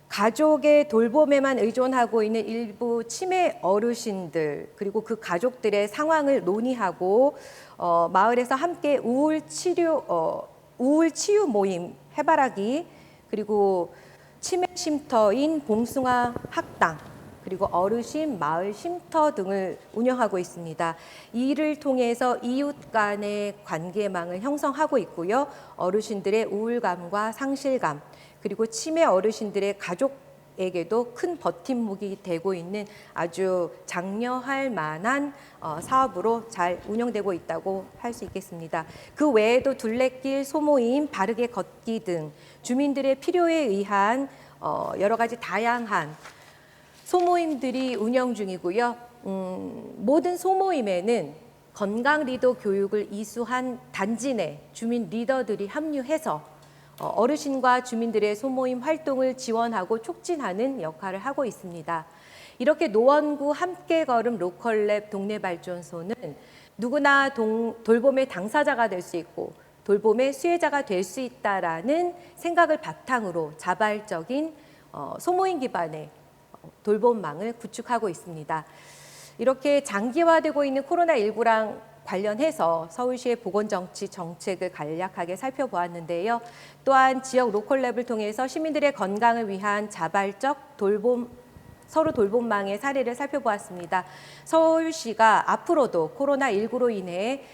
가족의 돌봄에만 의존하고 있는 일부 치매 어르신들, 그리고 그 가족들의 상황을 논의하고 마을에서 함께 우울 치유 모임 해바라기, 그리고 치매 쉼터인 봉숭아 학당, 그리고 어르신 마을 쉼터 등을 운영하고 있습니다. 이를 통해서 이웃 간의 관계망을 형성하고 있고요. 어르신들의 우울감과 상실감, 그리고 치매 어르신들의 가족에게도 큰 버팀목이 되고 있는 아주 장려할 만한 사업으로 잘 운영되고 있다고 할 수 있겠습니다. 그 외에도 둘레길, 소모임, 바르게 걷기 등 주민들의 필요에 의한 여러 가지 다양한 소모임들이 운영 중이고요. 모든 소모임에는 건강 리더 교육을 이수한 단지 내 주민 리더들이 합류해서 어르신과 주민들의 소모임 활동을 지원하고 촉진하는 역할을 하고 있습니다. 이렇게 노원구 함께 걸음 로컬랩 동네발전소는 누구나 돌봄의 당사자가 될 수 있고 돌봄의 수혜자가 될 수 있다라는 생각을 바탕으로 자발적인 소모임 기반의 돌봄망을 구축하고 있습니다. 이렇게 장기화되고 있는 코로나19랑 관련해서 서울시의 보건정치 정책을 간략하게 살펴보았는데요. 또한 지역 로컬랩을 통해서 시민들의 건강을 위한 자발적 서로 돌봄망의 사례를 살펴보았습니다. 서울시가 앞으로도 코로나19로 인해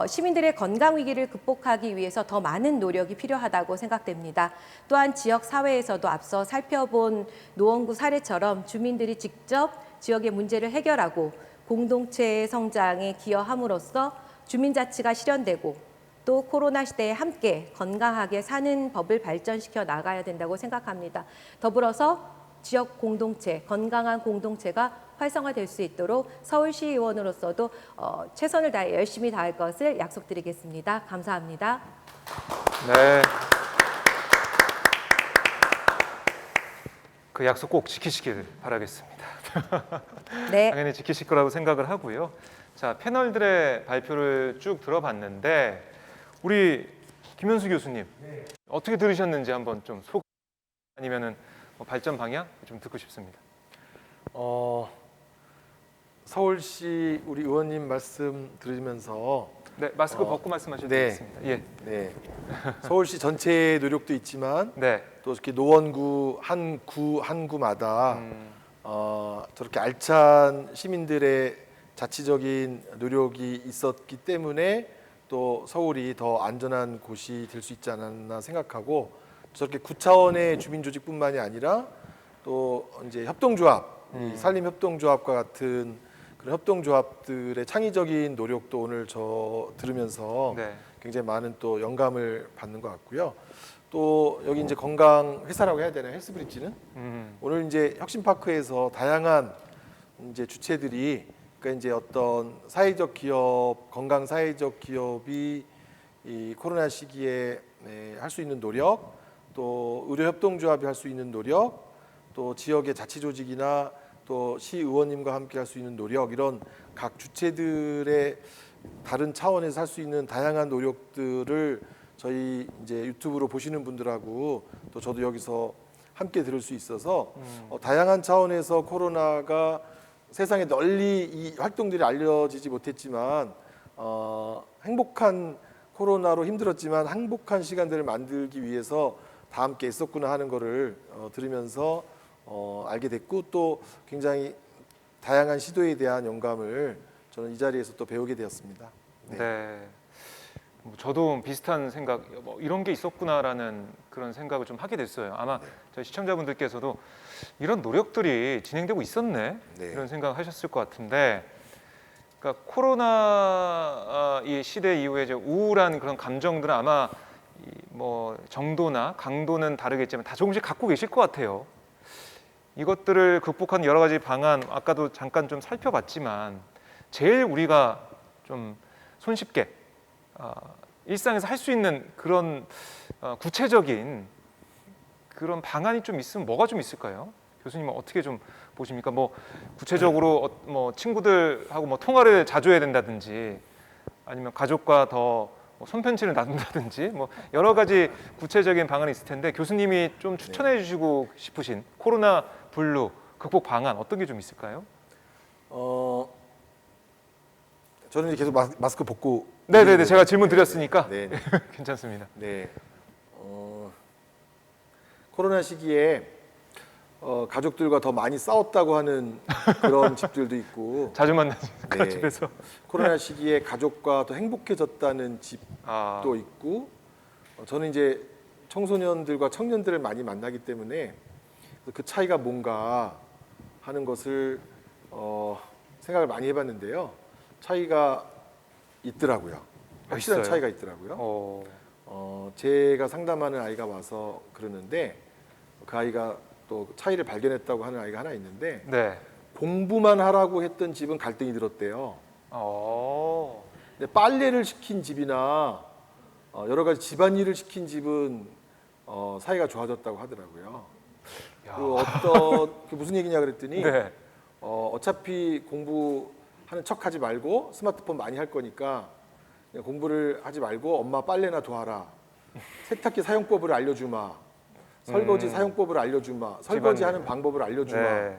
시민들의 건강 위기를 극복하기 위해서 더 많은 노력이 필요하다고 생각됩니다. 또한 지역 사회에서도 앞서 살펴본 노원구 사례처럼 주민들이 직접 지역의 문제를 해결하고 공동체의 성장에 기여함으로써 주민자치가 실현되고 또 코로나 시대에 함께 건강하게 사는 법을 발전시켜 나가야 된다고 생각합니다. 더불어서 지역 공동체, 건강한 공동체가 활성화될 수 있도록 서울시 의원으로서도 최선을 다해 열심히 다할 것을 약속드리겠습니다. 감사합니다. 네. 그 약속 꼭 지키시길 바라겠습니다. 네. 당연히 지키실 거라고 생각을 하고요. 자, 패널들의 발표를 쭉 들어봤는데 우리 김현수 교수님 어떻게 들으셨는지 한번 좀 아니면은 발전 방향 좀 듣고 싶습니다. 서울시 우리 의원님 말씀 들으면서 네, 마스크 벗고 말씀하셔도 네. 되겠습니다. 예. 네. 서울시 전체의 노력도 있지만 네. 또 이렇게 노원구 한 구마다 저렇게 알찬 시민들의 자치적인 노력이 있었기 때문에 또 서울이 더 안전한 곳이 될 수 있지 않았나 생각하고 저렇게 구차원의 주민조직뿐만이 아니라 또 이제 협동조합, 이 산림협동조합과 같은 그런 협동조합들의 창의적인 노력도 오늘 저 들으면서 네. 굉장히 많은 또 영감을 받는 것 같고요. 또 여기 이제 건강 회사라고 해야 되나요? 헬스브릿지는 오늘 이제 혁신파크에서 다양한 이제 주체들이 그러니까 이제 어떤 사회적 기업, 건강 사회적 기업이 이 코로나 시기에 할 수 있는 노력, 또 의료협동조합이 할 수 있는 노력, 또 지역의 자치조직이나 또 시의원님과 함께 할 수 있는 노력, 이런 각 주체들의 다른 차원에서 할 수 있는 다양한 노력들을 저희 이제 유튜브로 보시는 분들하고 또 저도 여기서 함께 들을 수 있어서 다양한 차원에서 코로나가 세상에 널리 이 활동들이 알려지지 못했지만 행복한 코로나로 힘들었지만 행복한 시간들을 만들기 위해서 다 함께 있었구나 하는 거를 들으면서 알게 됐고 또 굉장히 다양한 시도에 대한 영감을 저는 이 자리에서 또 배우게 되었습니다. 네. 네. 저도 비슷한 생각, 이런 게 있었구나라는 그런 생각을 좀 하게 됐어요. 아마 저희 시청자분들께서도 이런 노력들이 진행되고 있었네 네. 이런 생각하셨을 것 같은데, 그러니까 코로나 이 시대 이후에 이제 우울한 그런 감정들은 아마 뭐 정도나 강도는 다르겠지만 다 조금씩 갖고 계실 것 같아요. 이것들을 극복한 여러 가지 방안 아까도 잠깐 좀 살펴봤지만 제일 우리가 좀 손쉽게 일상에서 할 수 있는 그런 구체적인 그런 방안이 좀 있으면 뭐가 좀 있을까요? 교수님은 어떻게 좀 보십니까? 뭐 구체적으로 뭐 친구들하고 뭐 통화를 자주 해야 된다든지 아니면 가족과 더 손편지를 나눈다든지 뭐 여러 가지 구체적인 방안이 있을 텐데 교수님이 좀 추천해 주시고 싶으신 코로나 블루 극복 방안 어떤 게 좀 있을까요? 저는 이제 계속 마스크 벗고. 네네네 제가 질문 드렸으니까 네. 괜찮습니다. 네. 코로나 시기에 가족들과 더 많이 싸웠다고 하는 그런 집들도 있고, 자주 만나니까 네. 집에서 코로나 시기에 가족과 더 행복해졌다는 집도 아, 있고, 저는 이제 청소년들과 청년들을 많이 만나기 때문에 그 차이가 뭔가 하는 것을 생각을 많이 해봤는데요. 차이가 있더라고요. 확실한 있어요? 차이가 있더라고요. 제가 상담하는 아이가 와서 그러는데 그 아이가 또 차이를 발견했다고 하는 아이가 하나 있는데 네. 공부만 하라고 했던 집은 갈등이 늘었대요. 근데 빨래를 시킨 집이나 여러 가지 집안일을 시킨 집은 사이가 좋아졌다고 하더라고요. 야. 그 무슨 얘기냐 그랬더니 네. 어차피 공부하는 척하지 말고 스마트폰 많이 할 거니까 그냥 공부를 하지 말고 엄마 빨래나 도와라. 세탁기 사용법을 알려주마. 설거지 사용법을 알려주마. 설거지하는 방법을 알려주마. 네.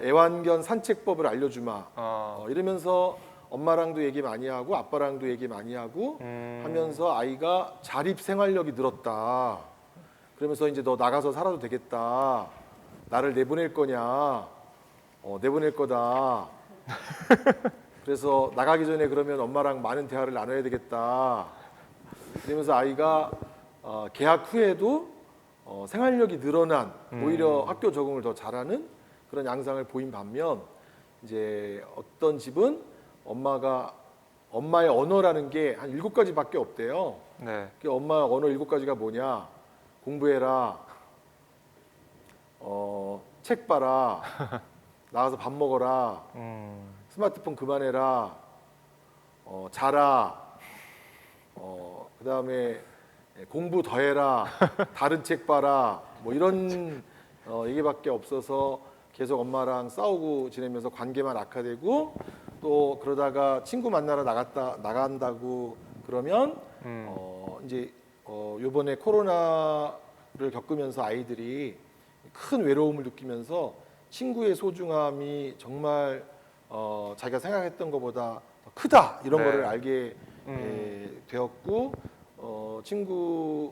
애완견 산책법을 알려주마. 이러면서 엄마랑도 얘기 많이 하고 아빠랑도 얘기 많이 하고 하면서 아이가 자립 생활력이 늘었다. 그러면서 이제 너 나가서 살아도 되겠다. 나를 내보낼 거냐? 내보낼 거다. 그래서 나가기 전에 그러면 엄마랑 많은 대화를 나눠야 되겠다. 이러면서 아이가 개학 후에도 생활력이 늘어난 오히려 학교 적응을 더 잘하는 그런 양상을 보인 반면 이제 어떤 집은 엄마의 언어라는 게 한 7가지밖에 없대요. 네. 그 엄마 언어 7가지가 뭐냐? 공부해라. 책 봐라. 나가서 밥 먹어라. 스마트폰 그만해라. 자라. 그다음에 공부 더 해라. 다른 책 봐라. 뭐 이런 얘기밖에 없어서 계속 엄마랑 싸우고 지내면서 관계만 악화되고 또 그러다가 친구 만나러 나간다고 그러면 이제 요번에 코로나를 겪으면서 아이들이 큰 외로움을 느끼면서 친구의 소중함이 정말 자기가 생각했던 것보다 더 크다 이런 네. 거를 알게 되었고 친구가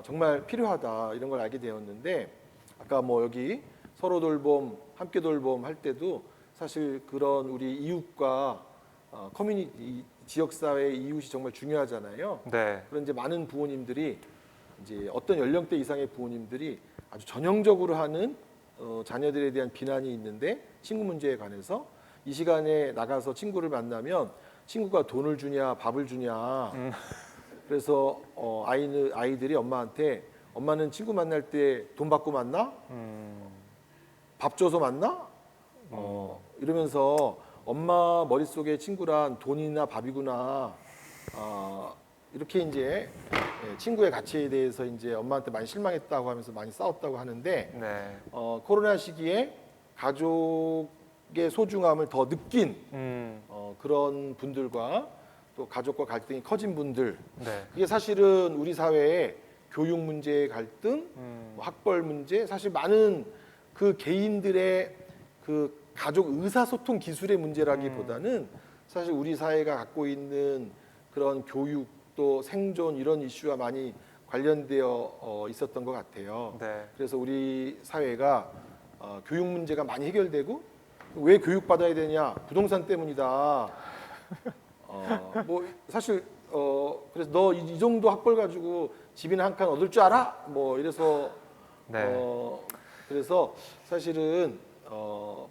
정말 필요하다 이런 걸 알게 되었는데 아까 뭐 여기 서로 돌봄, 함께 돌봄 할 때도 사실 그런 우리 이웃과 커뮤니티 지역사회 이웃이 정말 중요하잖아요. 네. 그런 이제 많은 부모님들이 이제 어떤 연령대 이상의 부모님들이 아주 전형적으로 하는 자녀들에 대한 비난이 있는데 친구 문제에 관해서 이 시간에 나가서 친구를 만나면 친구가 돈을 주냐 밥을 주냐 그래서 아이들이 엄마한테 엄마는 친구 만날 때 돈 받고 만나? 밥 줘서 만나? 이러면서 엄마 머릿속에 친구란 돈이나 밥이구나. 이렇게 이제 친구의 가치에 대해서 이제 엄마한테 많이 실망했다고 하면서 많이 싸웠다고 하는데 네. 코로나 시기에 가족의 소중함을 더 느낀 그런 분들과 또 가족과 갈등이 커진 분들 네. 이게 사실은 우리 사회에 교육 문제의 갈등, 뭐 학벌 문제, 사실 많은 그 개인들의 그 가족 의사소통 기술의 문제라기보다는 사실 우리 사회가 갖고 있는 그런 교육 또 생존 이런 이슈와 많이 관련되어 있었던 것 같아요. 네. 그래서 우리 사회가 교육 문제가 많이 해결되고 왜 교육 받아야 되냐? 부동산 때문이다. 뭐 사실 그래서 너 이 정도 학벌 가지고 집이나 한 칸 얻을 줄 알아? 뭐 이래서 네. 그래서 사실은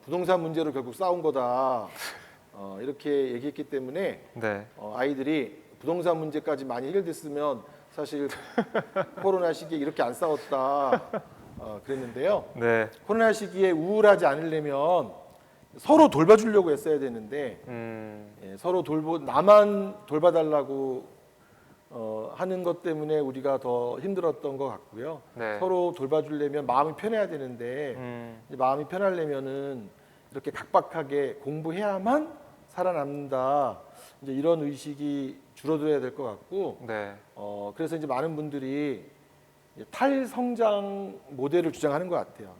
부동산 문제로 결국 싸운 거다. 이렇게 얘기했기 때문에 네. 아이들이 부동산 문제까지 많이 해결됐으면 사실 코로나 시기에 이렇게 안 싸웠다. 그랬는데요. 네. 코로나 시기에 우울하지 않으려면 서로 돌봐주려고 했어야 되는데 서로 나만 돌봐달라고 하는 것 때문에 우리가 더 힘들었던 것 같고요. 네. 서로 돌봐주려면 마음이 편해야 되는데 이제 마음이 편하려면은 이렇게 각박하게 공부해야만 살아남는다. 이제 이런 의식이 줄어들어야 될 것 같고, 네. 그래서 이제 많은 분들이 탈성장 모델을 주장하는 것 같아요.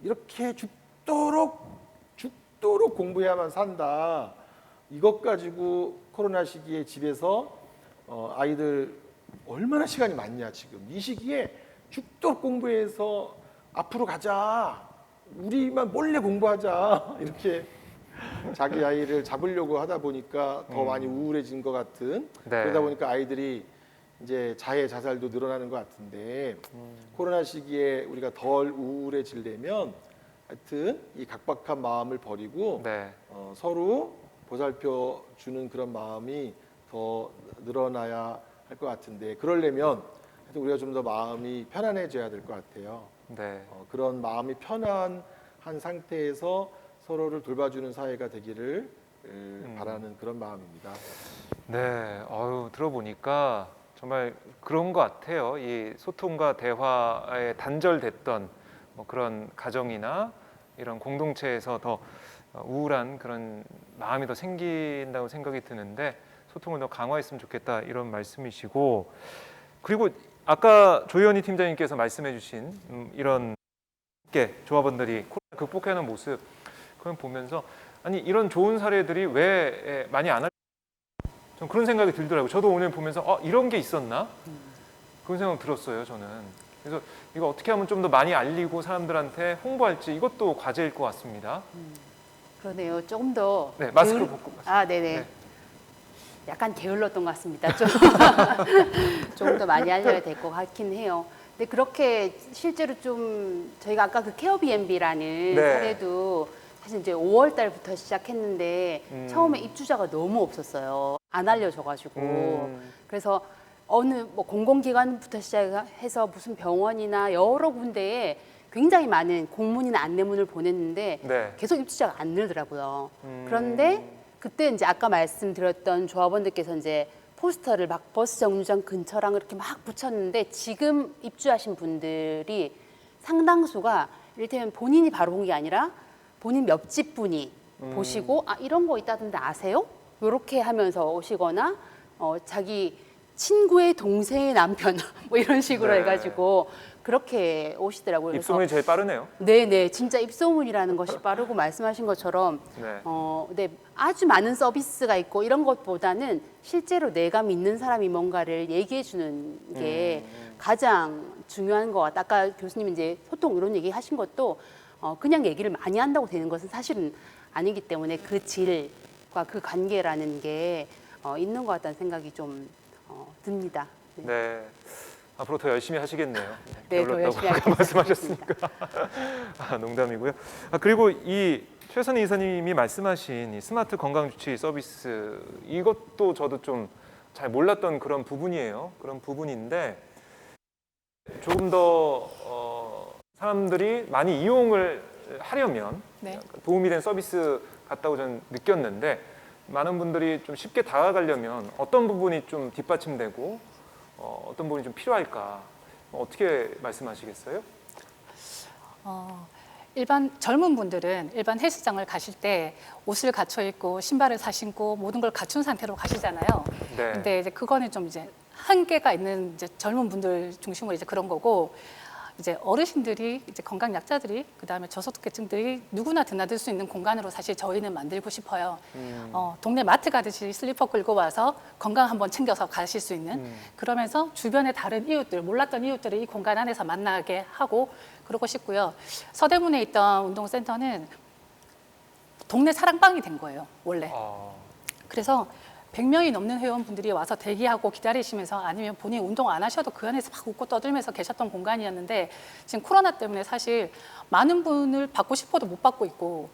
이렇게 죽도록 공부해야만 산다. 이것 가지고 코로나 시기에 집에서 아이들 얼마나 시간이 많냐 지금 이 시기에 죽도록 공부해서 앞으로 가자. 우리만 몰래 공부하자. 이렇게 자기 아이를 잡으려고 하다 보니까 더 많이 우울해진 것 같은 네. 그러다 보니까 아이들이 이제 자해 자살도 늘어나는 것 같은데 코로나 시기에 우리가 덜 우울해지려면 하여튼 이 각박한 마음을 버리고 네. 서로 보살펴 주는 그런 마음이 더 늘어나야 할 것 같은데 그러려면 하여튼 우리가 좀 더 마음이 편안해져야 될 것 같아요. 네. 그런 마음이 편안한 상태에서 서로를 돌봐주는 사회가 되기를 바라는 그런 마음입니다. 네. 들어보니까 정말 그런 것 같아요. 이 소통과 대화에 단절됐던 뭐 그런 가정이나 이런 공동체에서 더 우울한 그런 마음이 더 생긴다고 생각이 드는데 소통을 더 강화했으면 좋겠다 이런 말씀이시고 그리고 아까 조현희 팀장님께서 말씀해주신 이런 함께 조합원들이 코로나 극복하는 모습 그걸 보면서 아니 이런 좋은 사례들이 왜 많이 안 좀 그런 생각이 들더라고요. 저도 오늘 보면서 이런 게 있었나? 그런 생각 들었어요, 저는. 그래서 이거 어떻게 하면 좀 더 많이 알리고 사람들한테 홍보할지 이것도 과제일 것 같습니다. 그러네요. 조금 더 네, 마스크를 벗고 네네. 네. 약간 게을렀던 것 같습니다. 조금 더 많이 알려야 될 것 같긴 해요. 근데 그렇게 실제로 좀 저희가 아까 그 케어 B&B라는 네. 사례도 사실 이제 5월 달부터 시작했는데 처음에 입주자가 너무 없었어요. 안 알려져가지고 그래서 어느 뭐 공공기관부터 시작해서 무슨 병원이나 여러 군데에 굉장히 많은 공문이나 안내문을 보냈는데 네. 계속 입주자가 안 늘더라고요. 그런데 그때 이제 아까 말씀드렸던 조합원들께서 이제 포스터를 막 버스 정류장 근처랑 이렇게 막 붙였는데 지금 입주하신 분들이 상당수가 이를테면 본인이 바로 본 게 아니라 본인 옆집 분이 보시고 이런 거 있다던데 아세요? 이렇게 하면서 오시거나 자기 친구의 동생의 남편 뭐 이런 식으로 네. 해가지고 그렇게 오시더라고요. 그래서 입소문이 제일 빠르네요. 네네, 진짜 입소문이라는 것이 빠르고 말씀하신 것처럼 네. 네, 아주 많은 서비스가 있고 이런 것보다는 실제로 내가 믿는 사람이 뭔가를 얘기해 주는 게 가장 중요한 것 같다. 아까 교수님 이제 소통 이런 얘기 하신 것도 그냥 얘기를 많이 한다고 되는 것은 사실은 아니기 때문에 그 질과 그 관계라는 게 있는 것 같다는 생각이 좀 듭니다. 네. 네. 앞으로 더 열심히 하시겠네요. 네, 더 게을렀다고 열심히 아까 하겠습니다. 말씀하셨으니까. 농담이고요. 그리고 이 최선희 이사님이 말씀하신 이 스마트 건강주치 서비스 이것도 저도 좀 잘 몰랐던 그런 부분이에요. 그런 부분인데 조금 더 사람들이 많이 이용을 하려면 네. 도움이 된 서비스 같다고 저는 느꼈는데 많은 분들이 좀 쉽게 다가가려면 어떤 부분이 좀 뒷받침되고 어떤 부분이 좀 필요할까? 어떻게 말씀하시겠어요? 일반 젊은 분들은 일반 헬스장을 가실 때 옷을 갖춰 입고 신발을 사 신고 모든 걸 갖춘 상태로 가시잖아요. 네. 근데 이제 그거는 좀 이제 한계가 있는 이제 젊은 분들 중심으로 이제 그런 거고 이제 어르신들이 이제 건강 약자들이 그다음에 저소득계층들이 누구나 드나들 수 있는 공간으로 사실 저희는 만들고 싶어요. 동네 마트 가듯이 슬리퍼 끌고 와서 건강 한번 챙겨서 가실 수 있는 그러면서 주변의 다른 이웃들 몰랐던 이웃들을 이 공간 안에서 만나게 하고 그러고 싶고요. 서대문에 있던 운동센터는 동네 사랑방이 된 거예요, 원래. 그래서 100명이 넘는 회원분들이 와서 대기하고 기다리시면서 아니면 본인 운동 안 하셔도 그 안에서 막 웃고 떠들면서 계셨던 공간이었는데 지금 코로나 때문에 사실 많은 분을 받고 싶어도 못 받고 있고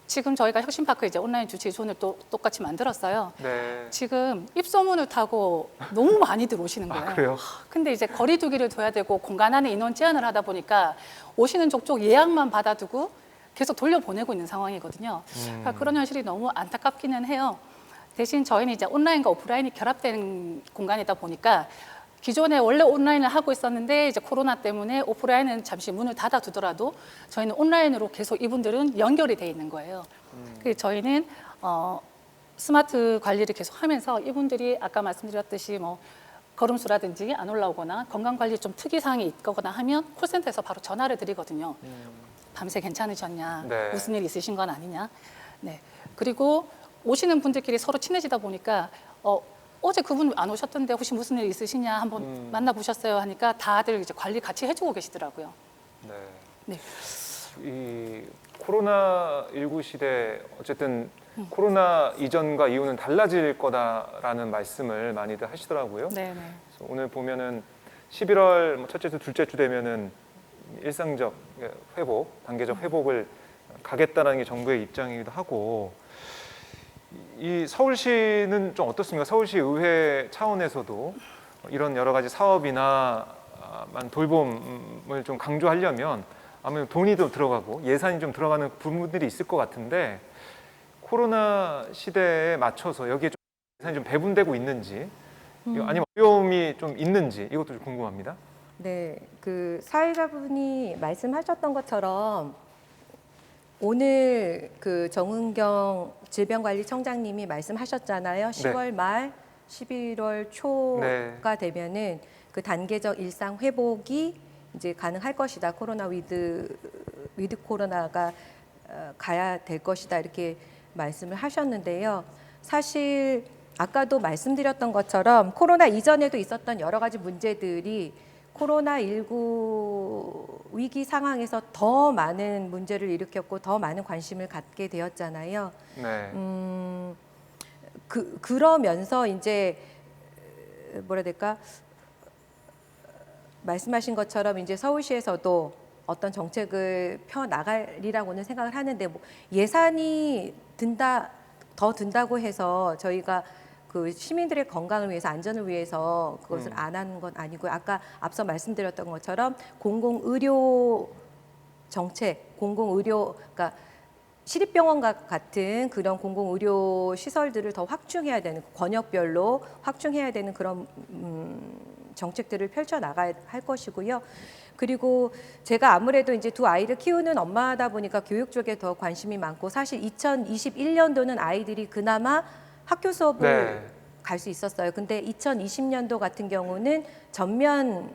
지금 저희가 혁신파크 이제 온라인 주최존을 또 똑같이 만들었어요. 네. 지금 입소문을 타고 너무 많이들 오시는 거예요. 아, 그래요? 근데 이제 거리두기를 둬야 되고 공간 안에 인원 제한을 하다 보니까 오시는 족족 예약만 받아두고 계속 돌려보내고 있는 상황이거든요. 그러니까 그런 현실이 너무 안타깝기는 해요. 대신 저희는 이제 온라인과 오프라인이 결합된 공간이다 보니까 기존에 원래 온라인을 하고 있었는데 이제 코로나 때문에 오프라인은 잠시 문을 닫아두더라도 저희는 온라인으로 계속 이분들은 연결이 돼 있는 거예요. 그래서 저희는 스마트 관리를 계속 하면서 이분들이 아까 말씀드렸듯이 뭐 걸음수라든지 안 올라오거나 건강 관리 좀 특이사항이 있거나 하면 콜센터에서 바로 전화를 드리거든요. 밤새 괜찮으셨냐? 네. 무슨 일 있으신 건 아니냐? 네. 그리고 오시는 분들끼리 서로 친해지다 보니까 어제 그분 안 오셨던데 혹시 무슨 일 있으시냐 한번 만나보셨어요 하니까 다들 이제 관리 같이 해주고 계시더라고요. 네. 네. 이 코로나19 시대 어쨌든 코로나 이전과 이후는 달라질 거다라는 말씀을 많이들 하시더라고요. 네, 네. 그래서 오늘 보면은 11월 뭐 첫째 주, 둘째 주 되면은 일상적 회복, 단계적 회복을 가겠다라는 게 정부의 입장이기도 하고 이 서울시는 좀 어떻습니까? 서울시 의회 차원에서도 이런 여러 가지 사업이나 돌봄을 좀 강조하려면 아무래도 돈이 좀 들어가고 예산이 좀 들어가는 부분들이 있을 것 같은데 코로나 시대에 맞춰서 여기에 좀 예산이 좀 배분되고 있는지 아니면 어려움이 좀 있는지 이것도 좀 궁금합니다. 네, 그 사회자분이 말씀하셨던 것처럼 오늘 그 정은경 질병관리청장님이 말씀하셨잖아요. 10월 말, 11월 초가 되면은 그 단계적 일상 회복이 이제 가능할 것이다. 코로나 위드 코로나가 가야 될 것이다. 이렇게 말씀을 하셨는데요. 사실 아까도 말씀드렸던 것처럼 코로나 이전에도 있었던 여러 가지 문제들이 코로나19 위기 상황에서 더 많은 문제를 일으켰고 더 많은 관심을 갖게 되었잖아요. 네. 그러면서 이제 뭐라 해야 될까? 말씀하신 것처럼 이제 서울시에서도 어떤 정책을 펴 나가리라고는 생각을 하는데 뭐 예산이 더 든다고 해서 저희가 그 시민들의 건강을 위해서 안전을 위해서 그것을 안 하는 건 아니고요. 아까 앞서 말씀드렸던 것처럼 공공의료 정책, 그러니까 시립병원과 같은 그런 공공의료 시설들을 더 확충해야 되는 권역별로 확충해야 되는 그런 정책들을 펼쳐 나가야 할 것이고요. 그리고 제가 아무래도 이제 두 아이를 키우는 엄마다 보니까 교육 쪽에 더 관심이 많고 사실 2021년도는 아이들이 그나마 학교 수업을 갈 수 있었어요. 근데 2020년도 같은 경우는 전면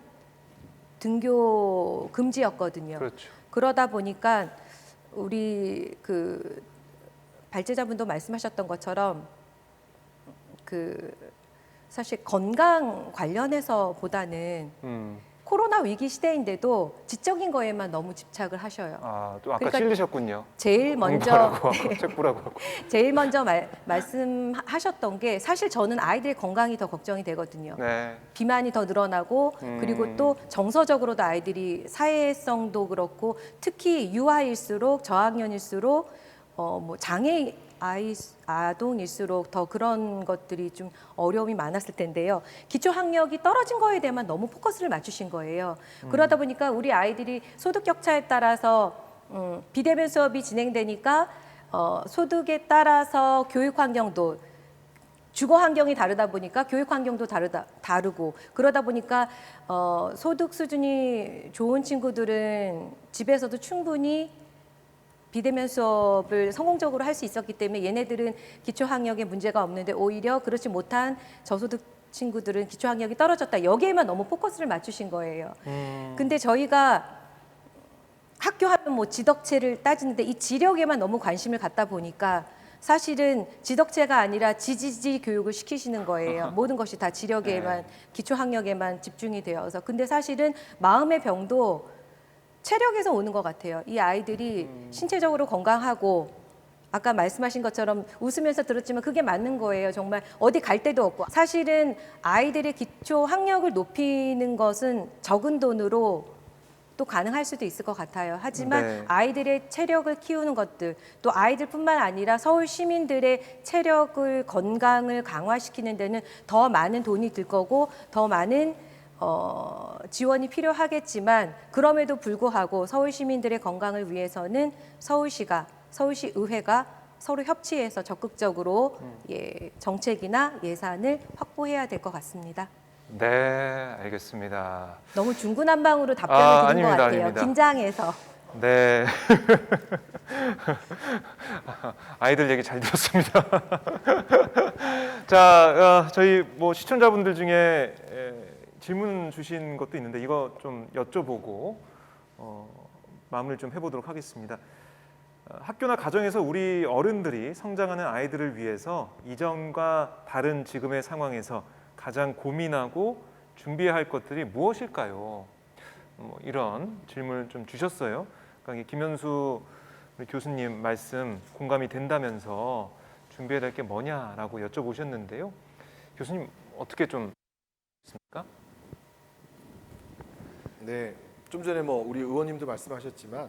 등교 금지였거든요. 그렇죠. 그러다 보니까 우리 그 발제자분도 말씀하셨던 것처럼 그 사실 건강 관련해서 보다는 코로나 위기 시대인데도 지적인 거에만 너무 집착을 하셔요. 또 아까 그러니까 찔리셨군요. 제일 먼저 공부하라고 하고, 책 보라고 하고. 제일 먼저 말씀하셨던 게 사실 저는 아이들의 건강이 더 걱정이 되거든요. 네. 비만이 더 늘어나고 그리고 또 정서적으로도 아이들이 사회성도 그렇고 특히 유아일수록 저학년일수록 뭐 장애 아동일수록 더 그런 것들이 좀 어려움이 많았을 텐데요. 기초 학력이 떨어진 거에 대해만 너무 포커스를 맞추신 거예요. 그러다 보니까 우리 아이들이 소득 격차에 따라서 비대면 수업이 진행되니까 소득에 따라서 교육 환경도 주거 환경이 다르다 보니까 교육 환경도 다르고 그러다 보니까 소득 수준이 좋은 친구들은 집에서도 충분히 비대면 수업을 성공적으로 할 수 있었기 때문에 얘네들은 기초학력에 문제가 없는데 오히려 그렇지 못한 저소득 친구들은 기초학력이 떨어졌다. 여기에만 너무 포커스를 맞추신 거예요. 근데 저희가 학교 하면 뭐 지덕체를 따지는데 이 지력에만 너무 관심을 갖다 보니까 사실은 지덕체가 아니라 지지지 교육을 시키시는 거예요. 모든 것이 다 지력에만 기초학력에만 집중이 되어서. 근데 사실은 마음의 병도 체력에서 오는 것 같아요. 이 아이들이 신체적으로 건강하고 아까 말씀하신 것처럼 웃으면서 들었지만 그게 맞는 거예요. 정말 어디 갈 데도 없고 사실은 아이들의 기초 학력을 높이는 것은 적은 돈으로 또 가능할 수도 있을 것 같아요. 하지만 네. 아이들의 체력을 키우는 것들, 또 아이들뿐만 아니라 서울 시민들의 체력을 건강을 강화시키는 데는 더 많은 돈이 들 거고 더 많은 지원이 필요하겠지만 그럼에도 불구하고 서울 시민들의 건강을 위해서는 서울시 의회가 서로 협치해서 적극적으로 정책이나 예산을 확보해야 될 것 같습니다. 네, 알겠습니다. 너무 중구난방으로 답변을 드린 것 아닙니다, 같아요. 아닙니다. 긴장해서. 네. 아이들 얘기 잘 들었습니다. 자, 저희 뭐 시청자분들 중에 질문 주신 것도 있는데 이거 좀 여쭤보고 마무리를 좀 해보도록 하겠습니다. 학교나 가정에서 우리 어른들이 성장하는 아이들을 위해서 이전과 다른 지금의 상황에서 가장 고민하고 준비해야 할 것들이 무엇일까요? 이런 질문을 좀 주셨어요. 그러니까 김현수 우리 교수님 말씀 공감이 된다면서 준비해야 될 게 뭐냐라고 여쭤보셨는데요. 교수님 어떻게 좀 있습니까? 네, 좀 전에 뭐 우리 의원님도 말씀하셨지만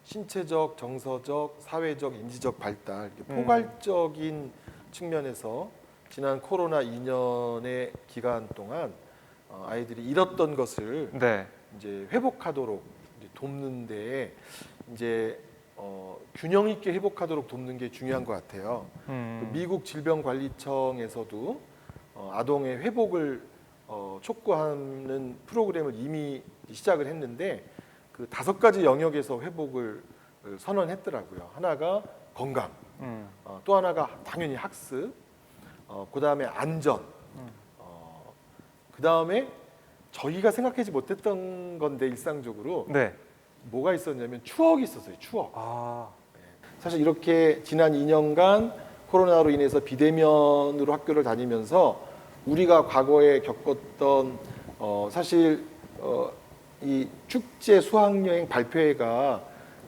신체적, 정서적, 사회적, 인지적 발달, 이렇게 포괄적인 측면에서 지난 코로나 2년의 기간 동안 아이들이 잃었던 것을 네. 이제 회복하도록 이제 돕는 데에 이제 균형 있게 회복하도록 돕는 게 중요한 것 같아요. 그 미국 질병관리청에서도 아동의 회복을 촉구하는 프로그램을 이미 시작을 했는데 그 5가지 영역에서 회복을 선언했더라고요. 하나가 건강, 또 하나가 당연히 학습, 그 다음에 안전, 그 다음에 저희가 생각하지 못했던 건데 일상적으로 네. 뭐가 있었냐면 추억이 있었어요. 추억. 아, 사실 이렇게 지난 2년간 코로나로 인해서 비대면으로 학교를 다니면서 우리가 과거에 겪었던 사실 이 축제 수학여행 발표회가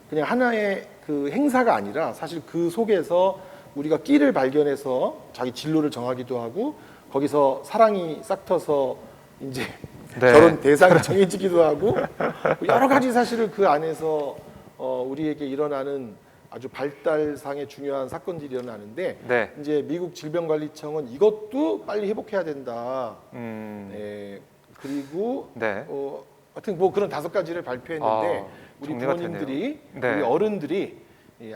그냥 하나의 그 행사가 아니라 사실 그 속에서 우리가 끼를 발견해서 자기 진로를 정하기도 하고 거기서 사랑이 싹터서 이제 네. 결혼 대상이 정해지기도 하고 여러 가지 사실을 그 안에서 우리에게 일어나는 아주 발달상의 중요한 사건들이 일어나는데 네. 이제 미국 질병관리청은 이것도 빨리 회복해야 된다. 네. 그리고 네. 하여튼 뭐 그런 5가지를 발표했는데 우리 정리가 부모님들이 되네요. 네. 우리 어른들이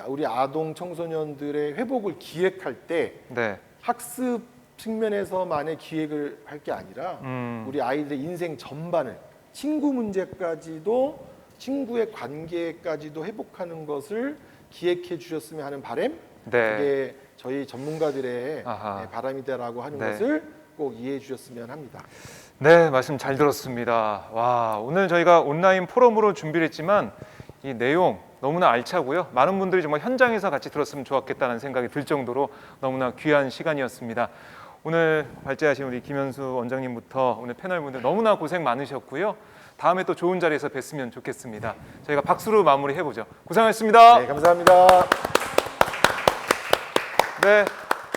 우리 아동 청소년들의 회복을 기획할 때 네. 학습 측면에서만의 기획을 할 게 아니라 우리 아이들의 인생 전반을 친구 문제까지도 친구의 관계까지도 회복하는 것을 기획해 주셨으면 하는 바람 네. 그게 저희 전문가들의 아하. 바람이다라고 하는 네. 것을 꼭 이해해 주셨으면 합니다. 네, 말씀 잘 들었습니다. 와, 오늘 저희가 온라인 포럼으로 준비를 했지만 이 내용 너무나 알차고요. 많은 분들이 정말 현장에서 같이 들었으면 좋았겠다는 생각이 들 정도로 너무나 귀한 시간이었습니다. 오늘 발제하신 우리 김현수 원장님부터 오늘 패널분들 너무나 고생 많으셨고요. 다음에 또 좋은 자리에서 뵀으면 좋겠습니다. 저희가 박수로 마무리해보죠. 고생하셨습니다. 네, 감사합니다. 네,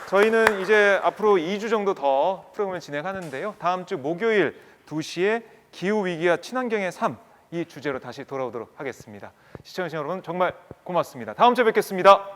저희는 이제 앞으로 2주 정도 더 프로그램을 진행하는데요. 다음 주 목요일 2시에 기후위기와 친환경의 삶 이 주제로 다시 돌아오도록 하겠습니다. 시청해주신 여러분 정말 고맙습니다. 다음 주에 뵙겠습니다.